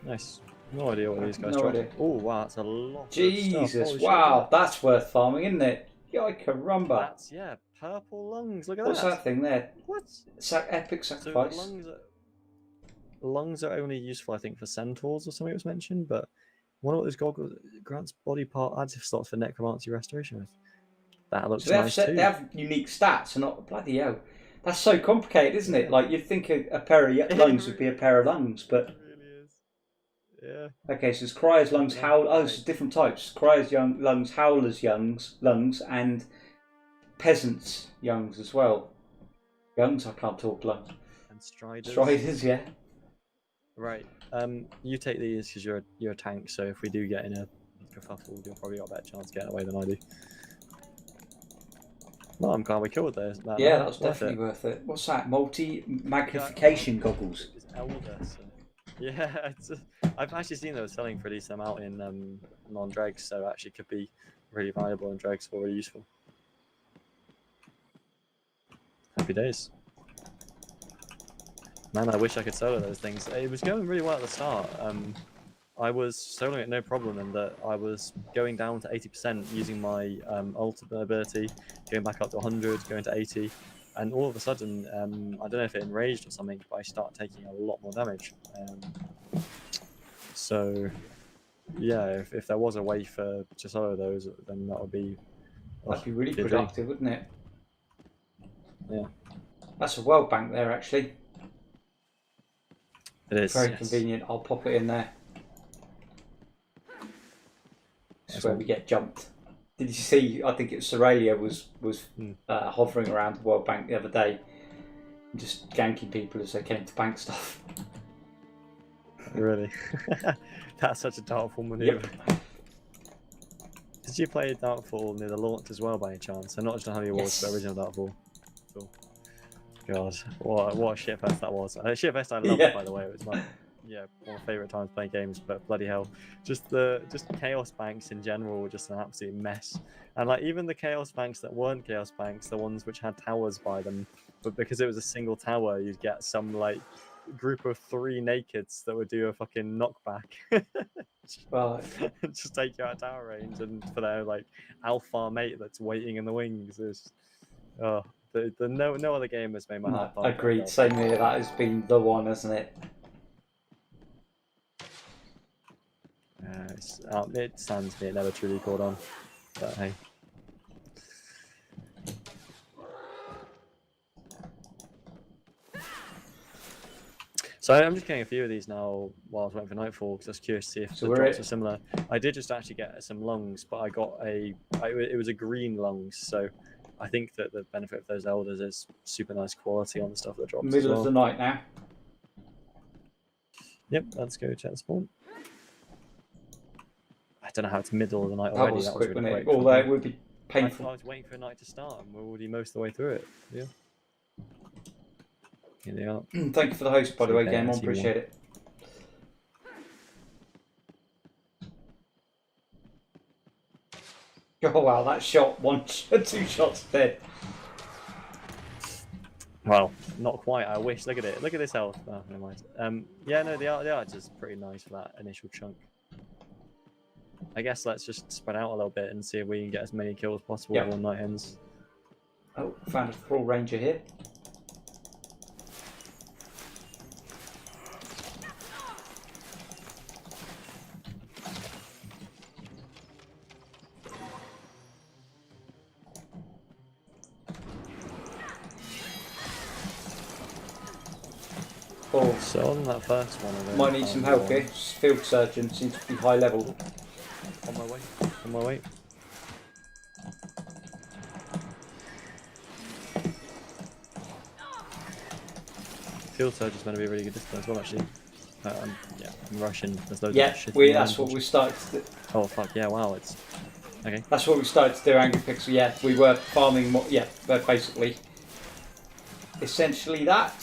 Nice. No idea what these guys try. Oh wow, that's a lot. Jesus, wow, that's worth farming, isn't it? Yikes, That's purple lungs. Look at that. What's that thing there? What? Epic sacrifice. So lungs are only useful, I think, for centaurs or something it was mentioned. But one of those goggles grants body part adds slots for necromancy restoration. That looks nice too. They have unique stats, and not bloody hell. That's so complicated, isn't it? Like you'd think a pair of lungs would be a pair of lungs, but. Yeah. Okay, so it's Cryer's lungs, it's different types. Cryer's lungs, Howler's lungs, and Peasant's lungs as well. Lungs, I can't talk lungs. And Striders. Striders, yeah. Right. You take these because you're a tank. So if we do get in a kerfuffle, you'll probably got a better chance of getting away than I do. Well, I'm glad we killed those. That was definitely worth it. What's that? Multi magnification goggles. It's elder. So. Yeah, I've actually seen those selling for a decent amount in non-dregs, so actually could be really valuable in dregs or really useful. Happy days. Man, I wish I could solo those things. It was going really well at the start. I was soloing it no problem in that I was going down to 80% using my ultimate ability, going back up to 100, going to 80, and all of a sudden, I don't know if it enraged or something, but I start taking a lot more damage. So, yeah, if there was a way to solo those, then that would be... That'd be really good productive, wouldn't it? Yeah. That's a world bank there, actually. It is. Very yes. convenient. I'll pop it in there. This is where we get jumped. Did you see? I think it was Soralia was hovering around the World Bank the other day, just ganking people as they came to bank stuff. Really? That's such a Darkfall maneuver. Yep. Did you play Darkfall near the launch as well by any chance? So not just the Honey Awards, Yes. but original Darkfall. Cool. God, what a shitfest that was. Shitfest I loved, by the way. It was one of my favourite times playing games, but bloody hell. Just Chaos Banks in general were just an absolute mess. And like even the Chaos Banks that weren't Chaos Banks, the ones which had towers by them, but because it was a single tower, you'd get some like group of 3 nakeds that would do a fucking knockback. Well, just take you out of tower range, and for their like alpha mate that's waiting in the wings is no other game has made my heart pump. agreed. Same here. That has been the one, hasn't it? It stands me. It never truly caught on, but hey. So I'm just getting a few of these now while I was waiting for Nightfall because I was curious to see if the drops are similar. I did just actually get some lungs, but I got it was a green lungs, so I think that the benefit of those elders is super nice quality on the stuff that drops. Middle of the night now. Yep, let's go check the spawn. I don't know how it's middle of the night already. That was quick, really wasn't it? quick. Although it would be painful. I was waiting for a night to start, and we're already most of the way through it. Yeah. Here they are. Thank you for the host, by the way, Game On. Appreciate it. Oh wow, that shot, 2 shots dead. Well, not quite. I wish. Look at it. Look at this health. Oh, never mind. Yeah, no, they are just pretty nice for that initial chunk. I guess let's just spread out a little bit and see if we can get as many kills as possible when night ends. Oh, found a Thrall Ranger here. Oh, so on that first one, might need some help here. Field surgeon seems to be high level. On my way. On my way. Field surgeon's going to be a really good discipline as well, actually. Yeah, I'm rushing. There's loads of shit. That's what we started to do. Oh fuck yeah! Wow, it's okay. That's what we started to do, Angry Pixel. Yeah, we were farming more. Yeah, but basically, essentially that.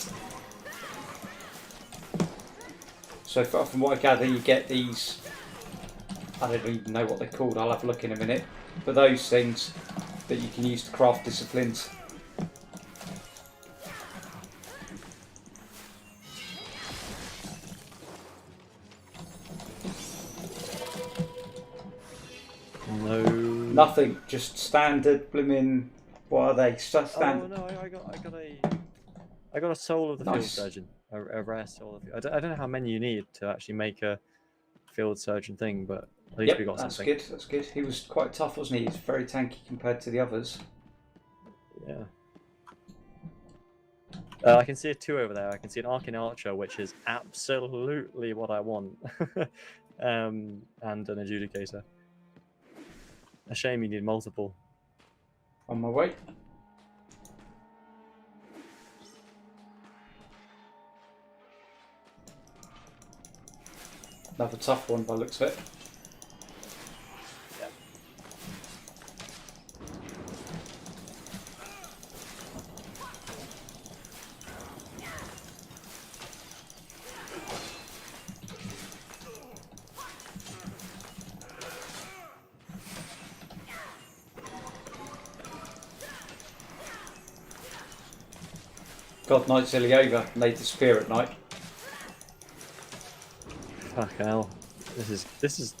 So from what I gather, you get these. I don't even know what they're called. I'll have a look in a minute. But those things that you can use to craft disciplines. No. Nothing. Just standard blimmin'. What are they? Standard. Oh no! I got a soul of the field surgeon. A rare soul of. I don't know how many you need to actually make a field surgeon thing, but at least we got something. That's good. That's good. He was quite tough, wasn't he? He's very tanky compared to the others. Yeah. I can see a 2 over there. I can see an Arcane Archer, which is absolutely what I want, and an Adjudicator. A shame you need multiple. On my way. Another tough one by the looks of it. God Knight's nearly over and they disappear at night. Fuck hell. This is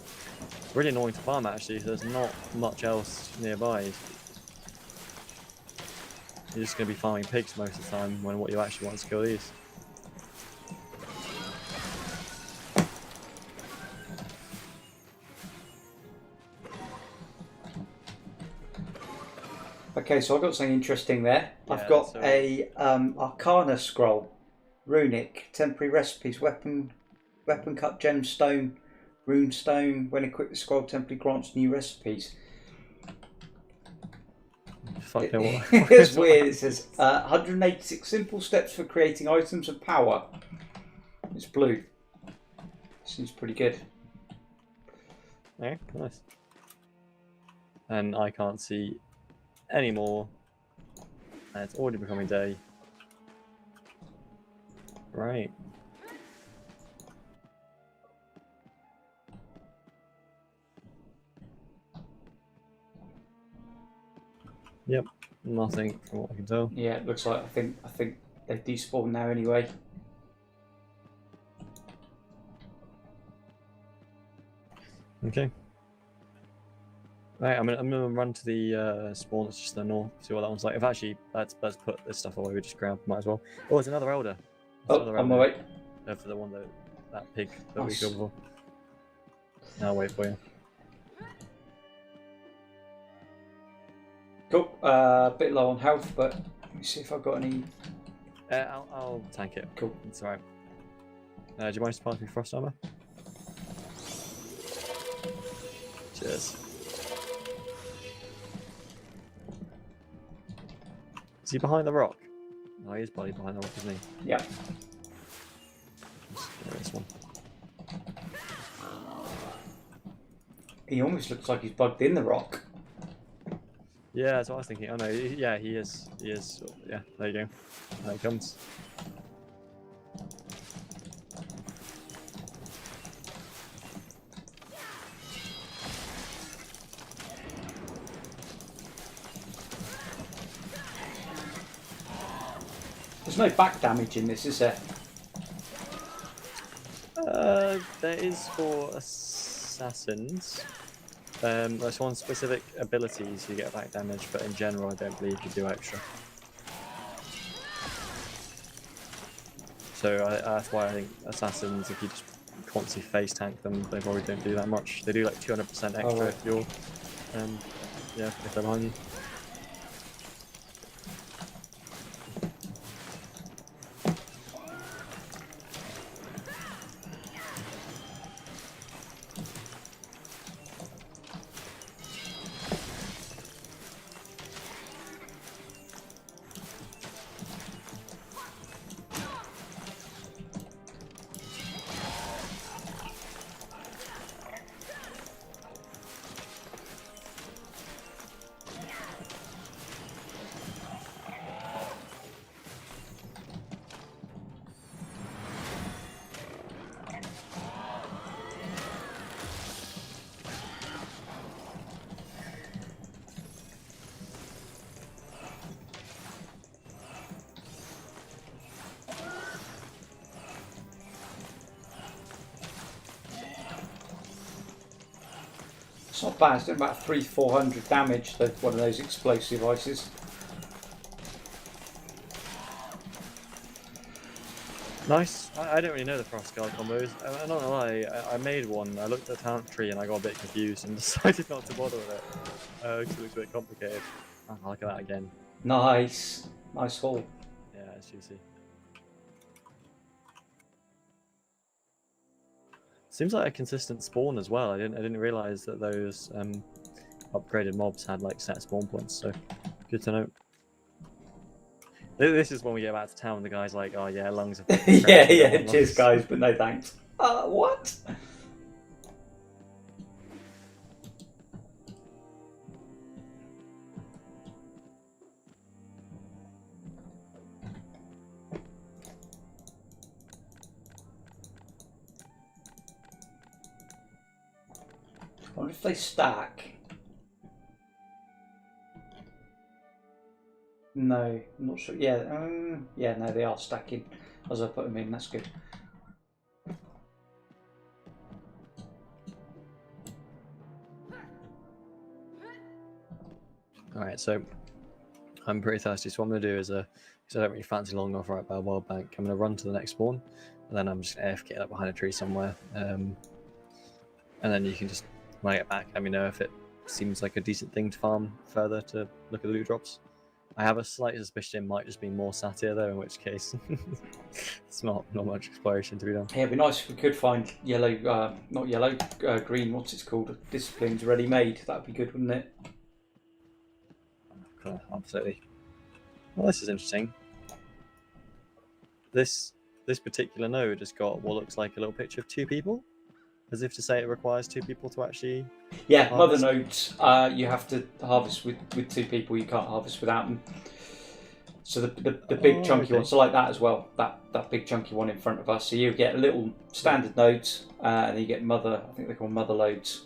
really annoying to farm actually. There's not much else nearby. You're just going to be farming pigs most of the time when what you actually want is to kill these. Okay, so I've got something interesting there. Yeah, I've got so- a Arcana scroll, runic, temporary recipes, weapon cut gemstone, runestone. When equipped, the scroll temporarily grants new recipes. Fuck no, what? It's weird. It says 186 simple steps for creating items of power. It's blue. Seems pretty good. Yeah, nice. And I can't see any more. And it's already becoming day. Right. Yep, nothing from what I can tell. Yeah, it looks like I think they've despawned now anyway. Okay. Right, I'm gonna run to the spawn that's just to the north, see what that one's like. If actually, let's put this stuff away. We just grab, might as well. Oh, there's another elder. There's Oh, another on my elder. way. For the one that pig that we Nice. killed before. I'll wait for you. Cool. A bit low on health, but let me see if I've got any. I'll tank it. Cool. It's alright. Do you mind just passing me frost armor? Cheers. Is he behind the rock? Oh, he is bloody behind the rock, isn't he? Yeah. Let's get this one. He almost looks like he's bugged in the rock. Yeah, that's what I was thinking. Oh no, yeah, he is. He is. Yeah, there you go. There he comes. There's no back damage in this, is there? There is for assassins. There's one specific abilities you get back damage, but in general, I don't believe you do extra. So that's why I think assassins, if you just constantly face tank them, they probably don't do that much. They do like 200% extra Oh, right. if you're, yeah, if they're behind you. It's not bad. It's doing about 300-400 damage. One of those explosive ices. Nice. I don't really know the Frost Guard combos. I'm not gonna lie, I made one. I looked at the talent tree and I got a bit confused and decided not to bother with it. Because it looks a bit complicated. Oh, look at that again. Nice. Nice haul. Yeah, it's juicy. Seems like a consistent spawn as well. I didn't realize that those upgraded mobs had like set spawn points. So good to know. This is when we get back to town. The guy's like, "Oh yeah, lungs are." Yeah. Cheers, guys, but no thanks. What? I wonder if they stack. No, I'm not sure. Yeah, yeah, no, they are stacking as I put them in. That's good. All right, so I'm pretty thirsty. So what I'm gonna do is, because I don't really fancy long enough right by a wild bank, I'm gonna run to the next spawn, and then I'm just gonna AFK it up behind a tree somewhere. And then you can just, when I get back, let me know if it seems like a decent thing to farm further to look at the loot drops. I have a slight suspicion it might just be more Satyr though, in which case it's not much exploration to be done. Yeah, it'd be nice if we could find yellow, not yellow, green. What's it called? Disciplines ready made. That'd be good, wouldn't it? Cool, absolutely. Well, this is interesting. This particular node has got what looks like a little picture of two people, as if to say it requires two people to actually. Yeah, Harvest? mother nodes. You have to harvest with 2 people. You can't harvest without them. So the big chunky okay. one. So like that as well. That big chunky one in front of us. So you get little standard nodes, and then you get mother. I think they're called mother loads.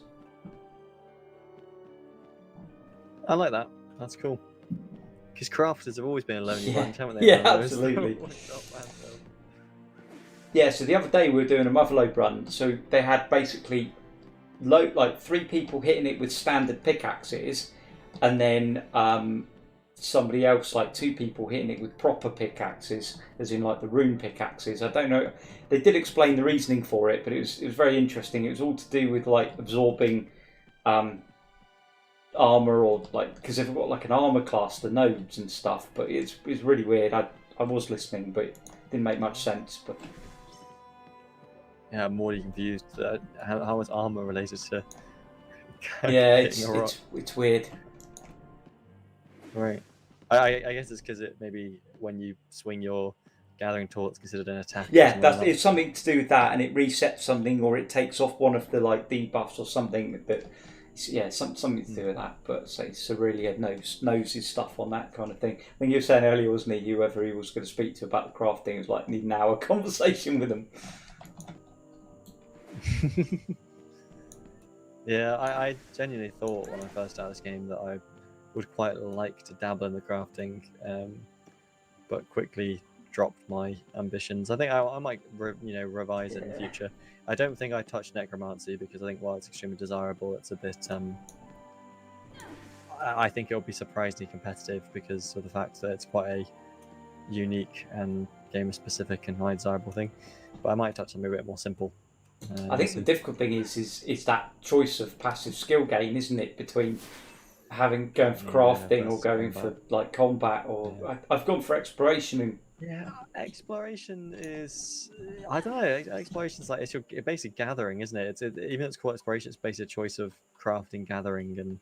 I like that. That's cool. Because crafters have always been a lonely Yeah. bunch, haven't they? Yeah, One of those. absolutely. Yeah, so the other day we were doing a motherload run, so they had basically like 3 people hitting it with standard pickaxes, and then somebody else, like 2 people hitting it with proper pickaxes, as in like the rune pickaxes. I don't know. They did explain the reasoning for it, but it was very interesting. It was all to do with like absorbing armor, or like because they've got like an armor class, the nodes and stuff. But it's really weird. I was listening, but it didn't make much sense. But Yeah, I'm more confused. How is armor related to? yeah, hitting a rock? it's weird. Right. I guess it's because it maybe when you swing your gathering tool, it's considered an attack. Yeah, it's something to do with that, and it resets something, or it takes off one of the like debuffs or something. But yeah, something to do with that. But say Cerelia knows his stuff on that kind of thing. I think you were saying earlier, wasn't he? Whoever he was going to speak to about the crafting was like need an hour conversation with him. Yeah, I genuinely thought when I first started this game that I would quite like to dabble in the crafting, but quickly dropped my ambitions. I think I might revise it in the future. I don't think I touched necromancy because I think while it's extremely desirable, it's a bit. I think it'll be surprisingly competitive because of the fact that it's quite a unique and game-specific and high desirable thing. But I might touch something a bit more simple. I think the difficult thing is that choice of passive skill gain, isn't it? Between going for crafting or going for like combat, or I've gone for exploration and. Yeah, exploration is. I don't know. Exploration's like you're basically gathering, isn't it? Even though it's called exploration, it's basically a choice of crafting, gathering, and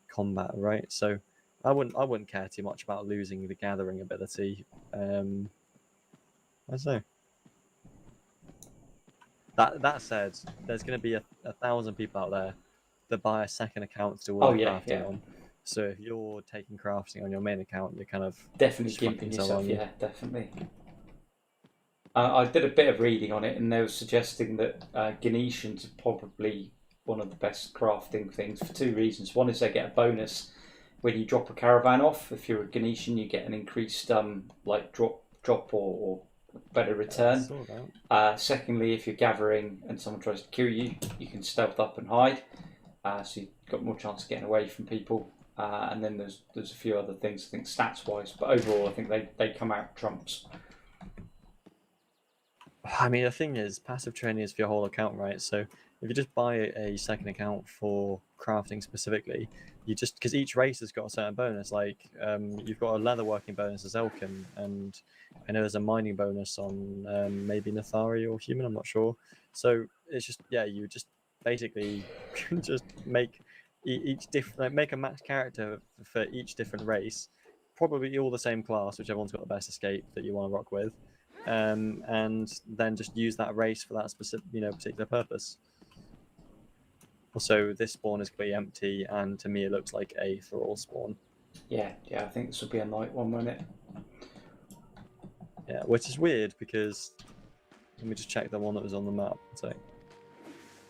combat, right? So I wouldn't care too much about losing the gathering ability. I don't know. That said, there's going to be 1,000 people out there that buy a second account to do all the crafting on. So if you're taking crafting on your main account, you're kind of definitely gimping yourself. Yeah, definitely. I did a bit of reading on it, and they were suggesting that Ganeshans are probably one of the best crafting things for 2 reasons. One is they get a bonus when you drop a caravan off. If you're a Ganeshan, you get an increased like drop or better return. Secondly, if you're gathering and someone tries to kill you, you can stealth up and hide, so you've got more chance of getting away from people. And then there's a few other things, I think, stats wise, but overall I think they come out trumps. I mean, the thing is, passive training is for your whole account, right? So if you just buy a second account for crafting specifically, you just, because each race has got a certain bonus, like you've got a leatherworking bonus as Elkin, and I know there's a mining bonus on maybe Nathari or Human, I'm not sure. So it's just, yeah, you just basically just make each different, make a max character for each different race, probably all the same class, whichever one's got the best escape that you want to rock with. And then just use that race for that specific, particular purpose. Also, this spawn is completely empty, and to me, it looks like a for all spawn. Yeah, I think this will be a night one, won't it? Yeah, which is weird because let me just check the one that was on the map. So,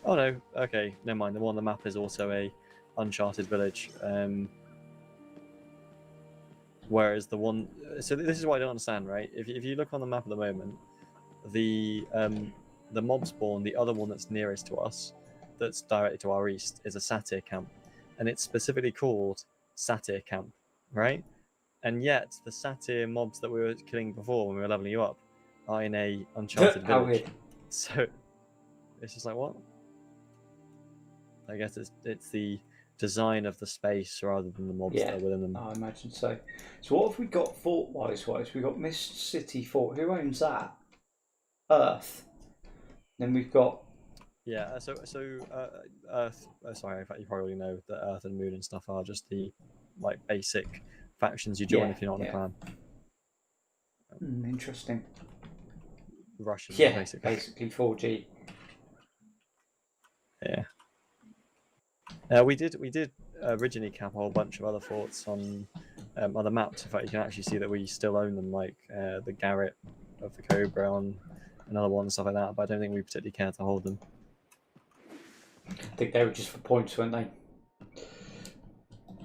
oh no, okay, never mind. The one on the map is also a Uncharted village. Whereas the one, so this is what I don't understand, right? If you look on the map at the moment, the mob spawn, the other one that's nearest to us, that's directly to our east, is a satyr camp, and it's specifically called satyr camp, right? And yet the satyr mobs that we were killing before when we were leveling you up are in a uncharted How village. weird. So it's just like, what? I guess it's the design of the space rather than the mobs that are within them. I imagine so. So what have we got fort-wise? We've got Mist City Fort. Who owns that? Earth. Then we've got... Yeah, so Earth. Sorry, in fact, you probably know that Earth and Moon and stuff are just the like basic factions you join if you're not in a clan. Interesting. Russians, basically 4G. Yeah. We did originally cap a whole bunch of other forts on other maps. In fact, you can actually see that we still own them, like the Garret of the Cobra on another one and stuff like that. But I don't think we particularly care to hold them. I think they were just for points, weren't they?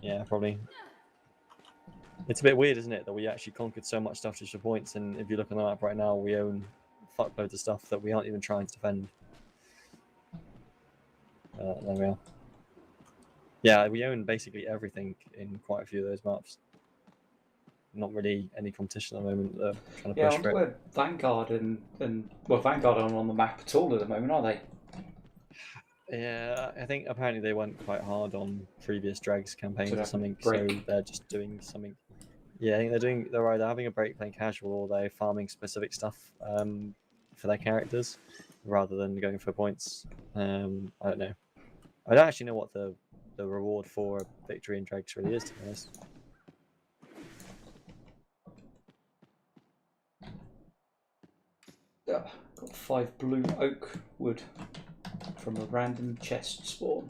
Yeah, probably. It's a bit weird, isn't it, that we actually conquered so much stuff just for points, and if you look on the map right now, we own fuckloads of stuff that we aren't even trying to defend. There we are. Yeah, we own basically everything in quite a few of those maps. Not really any competition at the moment. They're trying to push for it. Where Vanguard and Vanguard aren't on the map at all at the moment, are they? Yeah, I think apparently they went quite hard on previous Dregs campaigns or something, so they're just doing something. Yeah, I think they're either having a break playing casual or they're farming specific stuff for their characters rather than going for points. I don't know. I don't actually know what the reward for victory in Dregs really is, to be honest. Got 5 blue oak wood from a random chest spawn.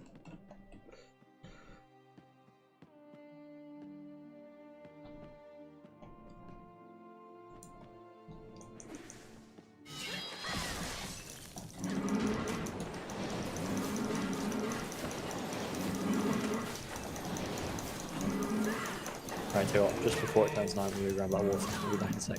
Right, so just before it turns night, we grab that water. We'll be back in a sec.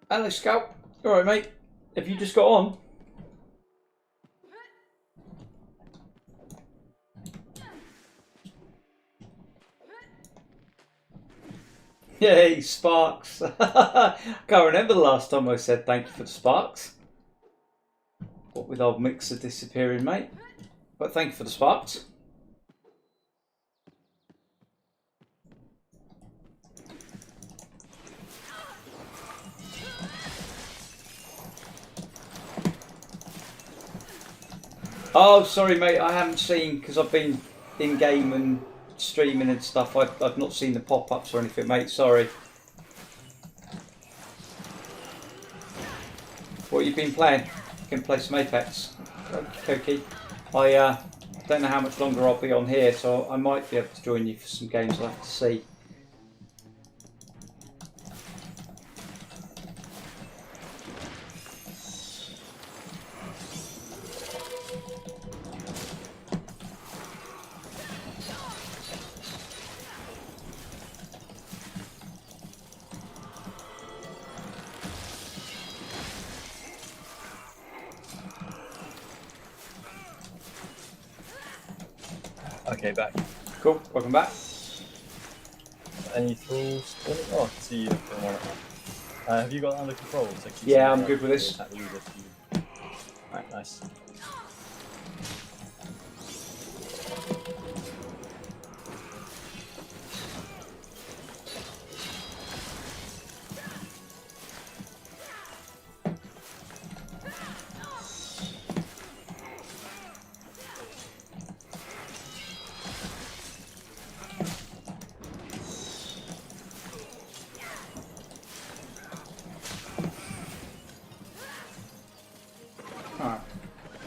Hello, Scout. All right, mate. Have you just got on? Yay, sparks. I can't remember the last time I said thank you for the sparks. What with old Mixer disappearing, mate. But thank you for the sparks. Oh, sorry, mate. I haven't seen, because I've been in game and streaming and stuff. I've not seen the pop-ups or anything, mate. Sorry. What you been playing? You can play some Apex. Okie dokie. I don't know how much longer I'll be on here, so I might be able to join you for some games. I'll have to see. Okay, back. Cool, welcome back. any thralls? Oh, I can see you from one. Have you got that under control? So Yeah, I'm good with this. Alright, nice. Alright.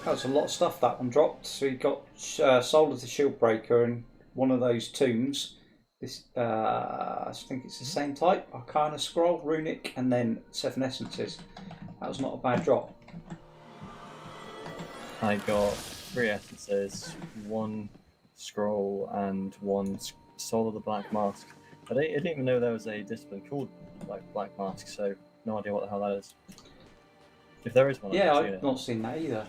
That was a lot of stuff that one dropped. So we got Soul of the Shieldbreaker and one of those tombs. This I think it's the same type. Arcana Scroll, Runic, and then 7 Essences. That was not a bad drop. I got 3 essences, 1 scroll, and 1 Soul of the Black Mask. I didn't even know there was a discipline called like Black Mask, so no idea what the hell that is. If there is one, Yeah, I've I've not seen that either.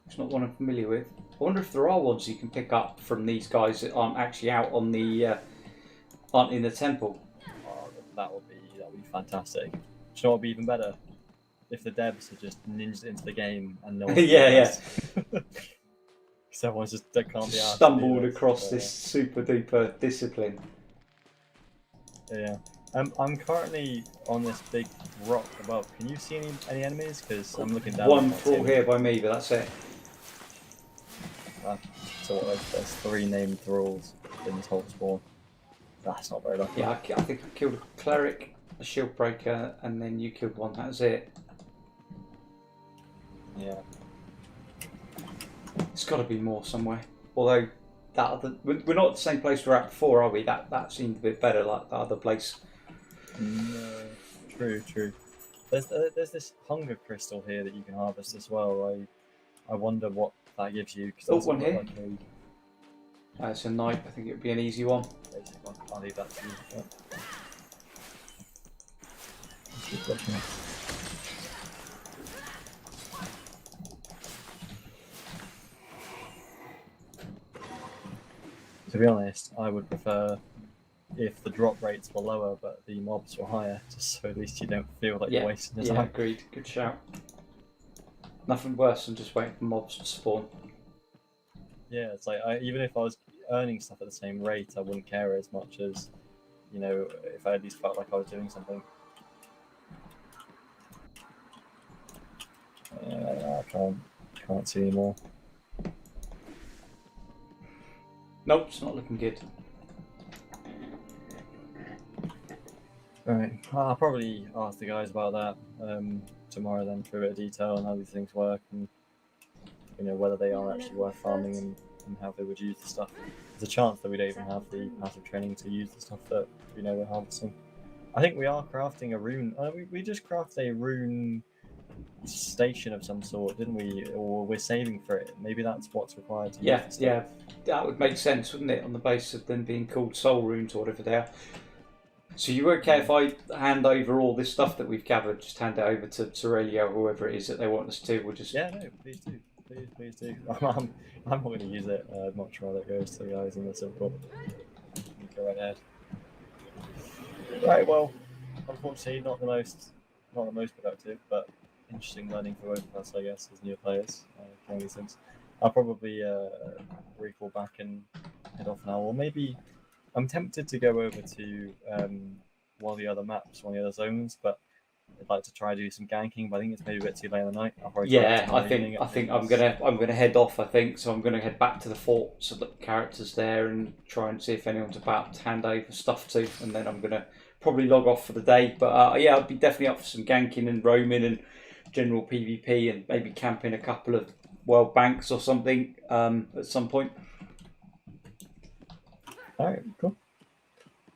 It's not one I'm familiar with. I wonder if there are ones you can pick up from these guys that aren't actually out on the aren't in the temple. Oh, that would be fantastic. Do you know what would be even better? If the devs had just ninjed into the game and no one Yeah. Because everyone's just they can't be asked Stumbled across this super duper discipline. Yeah. I'm currently on this big rock above. Can you see any enemies? Because I'm looking down. One thrall here by me, but that's it. So there's 3 named thralls in this whole spawn. That's not very lucky. Yeah, I think I killed a cleric, a shield breaker, and then you killed one. That was it. Yeah. It's got to be more somewhere. Although that other, we're not at the same place we were at before, are we? That seemed a bit better, like the other place. No. True. There's this hunger crystal here that you can harvest as well. I wonder what that gives you. Oh, one here. It's a knight. I think it would be an easy one. I'll leave that to you. Yeah. To be honest, I would prefer if the drop rates were lower but the mobs were higher, just so at least you don't feel like you're wasting your time. Agreed. Good shout. Nothing worse than just waiting for mobs to spawn. Yeah, it's like even if I was earning stuff at the same rate, I wouldn't care as much as, you know, if I at least felt like I was doing something. I can't see anymore. Nope, it's not looking good. Right, I'll probably ask the guys about that tomorrow then for a bit of detail on how these things work and, you know, whether they are actually worth farming and how they would use the stuff. There's a chance that we don't even have the passive training to use the stuff that, you know, we're harvesting. I think we are crafting a rune. We just crafted a rune station of some sort, didn't we? Or we're saving for it. Maybe that's what's required to use the Yeah. That would make sense, wouldn't it, on the basis of them being called soul runes or whatever they are. So you won't care if I hand over all this stuff that we've gathered, just hand it over to Aurelia or whoever it is that they want us to. We'll just... Yeah, no, please do. Please do. I'm not going to use it. I'd much rather it goes to the guys in the circle. Go right ahead. Right, well, unfortunately not the most productive, but interesting learning for both of us, I guess, as new players playing these things. I'll probably recall back and head off now, or maybe I'm tempted to go over to one of the other maps, one of the other zones, but I'd like to try to do some ganking, but I think it's maybe a bit too late in the night. I think I'm gonna head off. I think so. I'm gonna head back to the fort, so the characters there, and try and see if anyone's about to hand over stuff to, and then I'm gonna probably log off for the day. But yeah, I'd be definitely up for some ganking and roaming and general PvP, and maybe camping a couple of world banks or something at some point. All right, cool.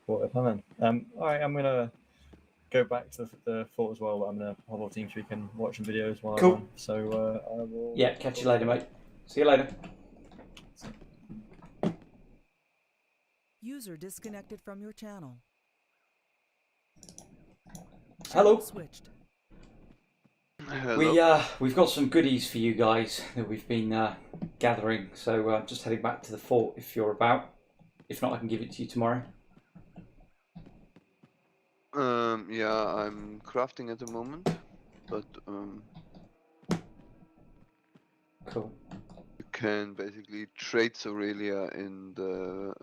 What a plan. All right, I'm gonna go back to the fort as well. I'm gonna hop off Team so we can watch some videos while I'm on. So I will. Yeah, catch you later, mate. See you later. User disconnected from your channel. Hello. Switched. We've got some goodies for you guys that we've been gathering. So just heading back to the fort if you're about. If not, I can give it to you tomorrow. Yeah, I'm crafting at the moment, but Cool. you can basically trade Aurelia in the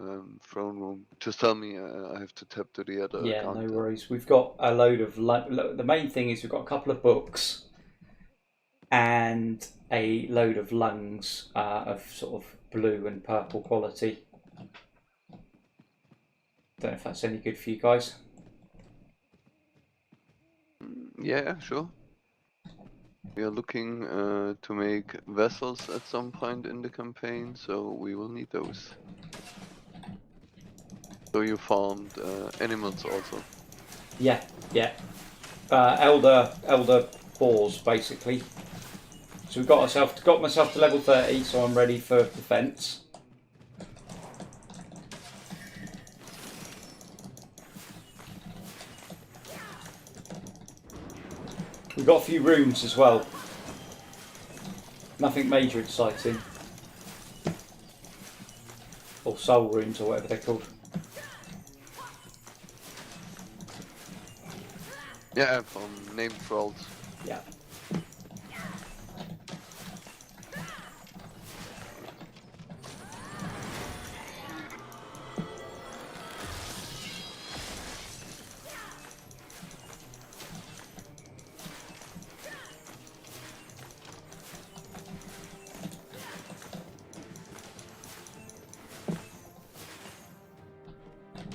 throne room. Just tell me, I have to tap to the other Yeah, no account. worries. We've got a load of the main thing is we've got a couple of books and a load of lungs of sort of blue and purple quality. Don't know if that's any good for you guys. Yeah, sure. We are looking to make vessels at some point in the campaign, so we will need those. So you farmed animals also. Yeah, yeah. Elder boars basically. So we've got myself to level 30, so I'm ready for defence. We've got a few rooms as well. Nothing major exciting. Or soul rooms or whatever they're called. Yeah, from name trolls. Yeah.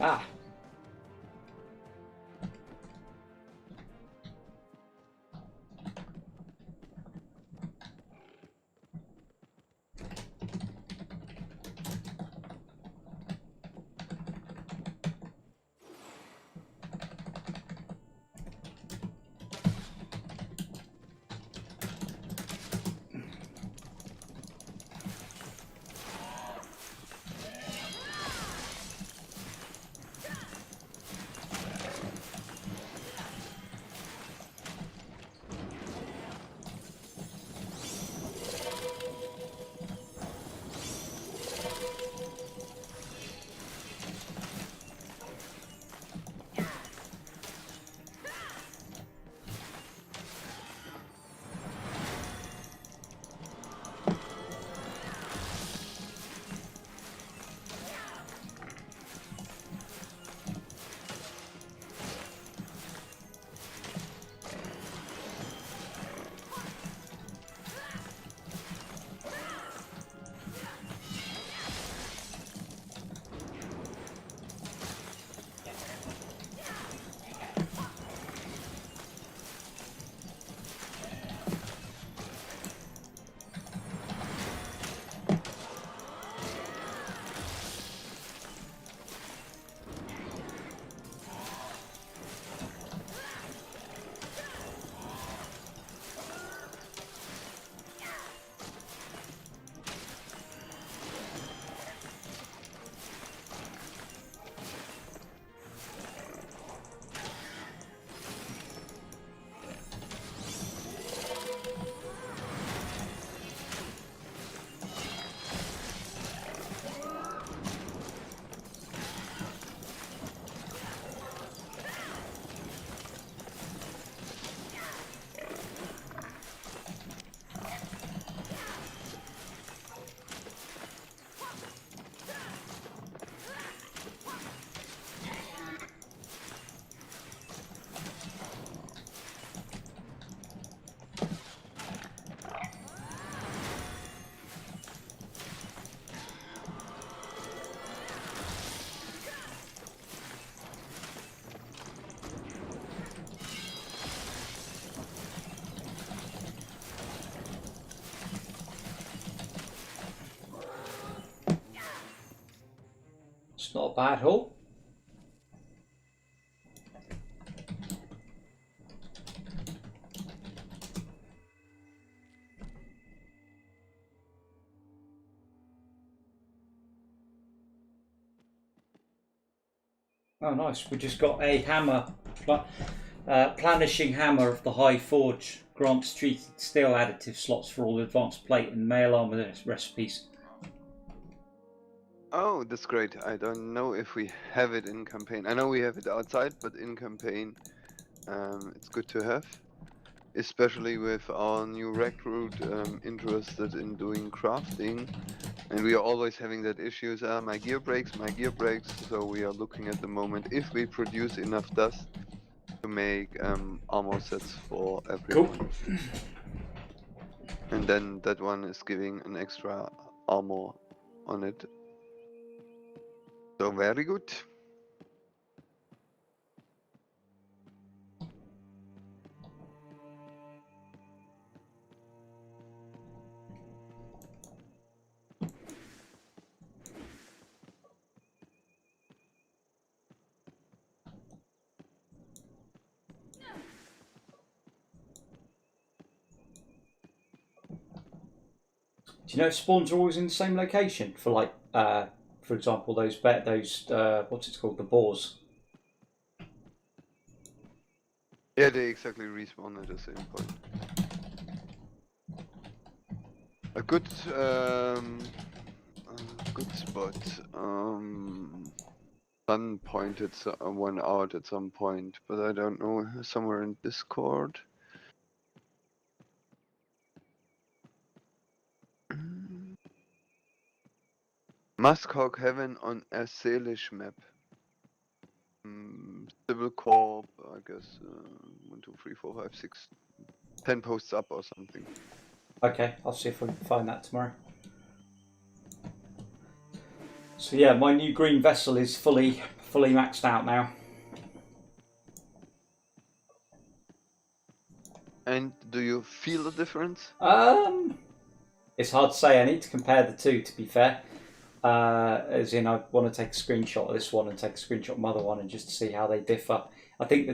Ah. It's not a bad haul. Oh, nice. We just got a hammer. Planishing hammer of the High Forge. Grants treated steel additive slots for all advanced plate and mail armor recipes. Oh, that's great. I don't know if we have it in campaign. I know we have it outside, but in campaign, it's good to have. Especially with our new recruit interested in doing crafting. And we are always having that issues, my gear breaks. So we are looking at the moment if we produce enough dust to make armor sets for Cool. everyone. And then that one is giving an extra armor on it. So very good. Do you know if spawns are always in the same location for like, for example, those what's it called, the boars? Yeah, they exactly respawn at the same point. A good spot. Sun pointed one out at some point, but I don't know, somewhere in Discord. Muskhog Heaven on a Salish map. Civil Corp, I guess. 1, 2, 3, 4, 5, 6, 10 posts up or something. Okay, I'll see if I can find that tomorrow. So yeah, my new green vessel is fully maxed out now. And do you feel the difference? It's hard to say. I need to compare the two, to be fair. As in, I want to take a screenshot of this one and take a screenshot of my other one, and just to see how they differ. I think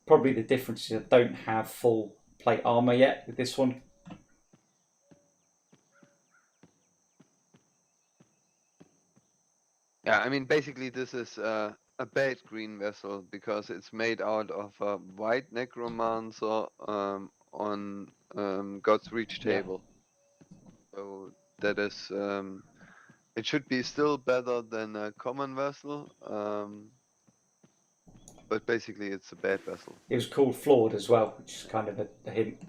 probably the difference is I don't have full plate armor yet with this one. Yeah, I mean, basically this is a bad green vessel because it's made out of a white necromancer on God's Reach table. So that is, it should be still better than a common vessel, but basically it's a bad vessel. It was called flawed as well, which is kind of a hint.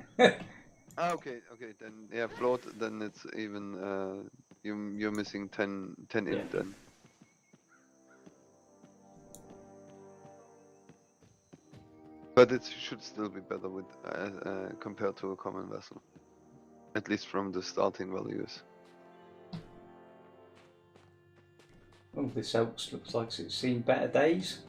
Okay, then yeah, flawed. Then it's even you're missing 10 int Yeah. then. But it should still be better with compared to a common vessel, at least from the starting values. Oh, this elk looks like it's seen better days.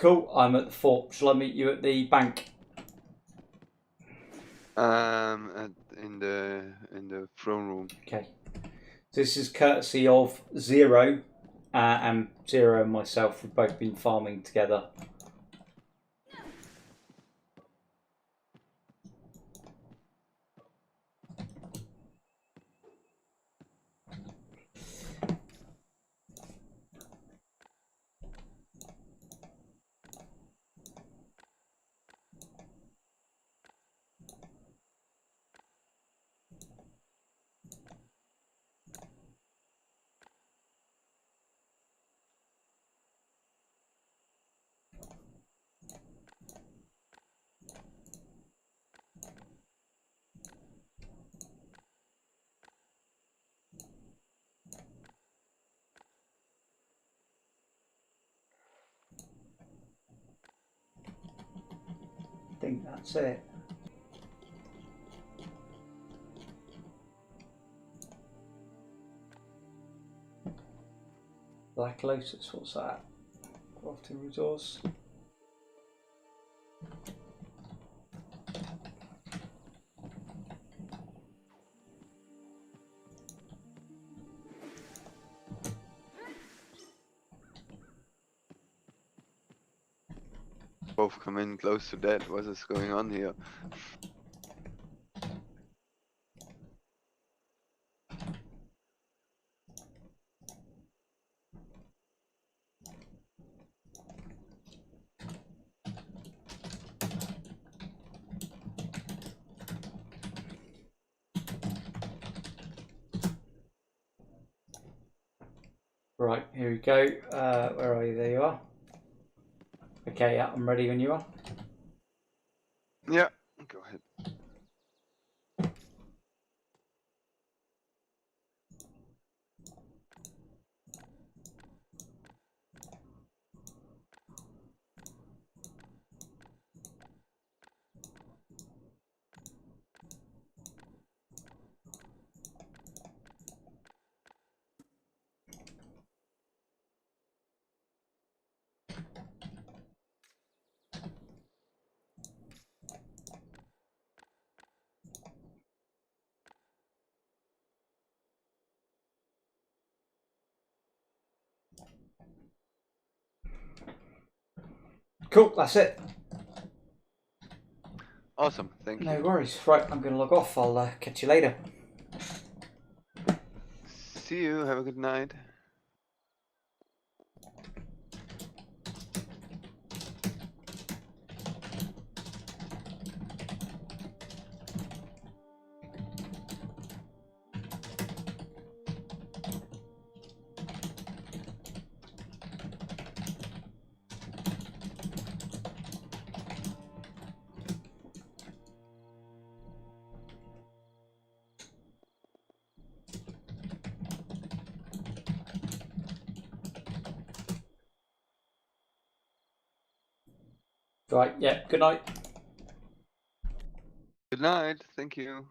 Cool. I'm at the fort. Shall I meet you at the bank? In the throne room. Okay. This is courtesy of Zero, and Zero and myself have both been farming together. I think that's it. Black Lotus, what's that? Crafting resource. Both come in close to dead. What is going on here? Right, here we go. Where are you? There you are. Okay, yeah, I'm ready when you are. Yeah, go ahead. Cool, that's it. Awesome, thank No you. worries. Right, I'm going to log off. I'll catch you later. See you. Have a good night. Right, yeah, good night. Good night. Thank you.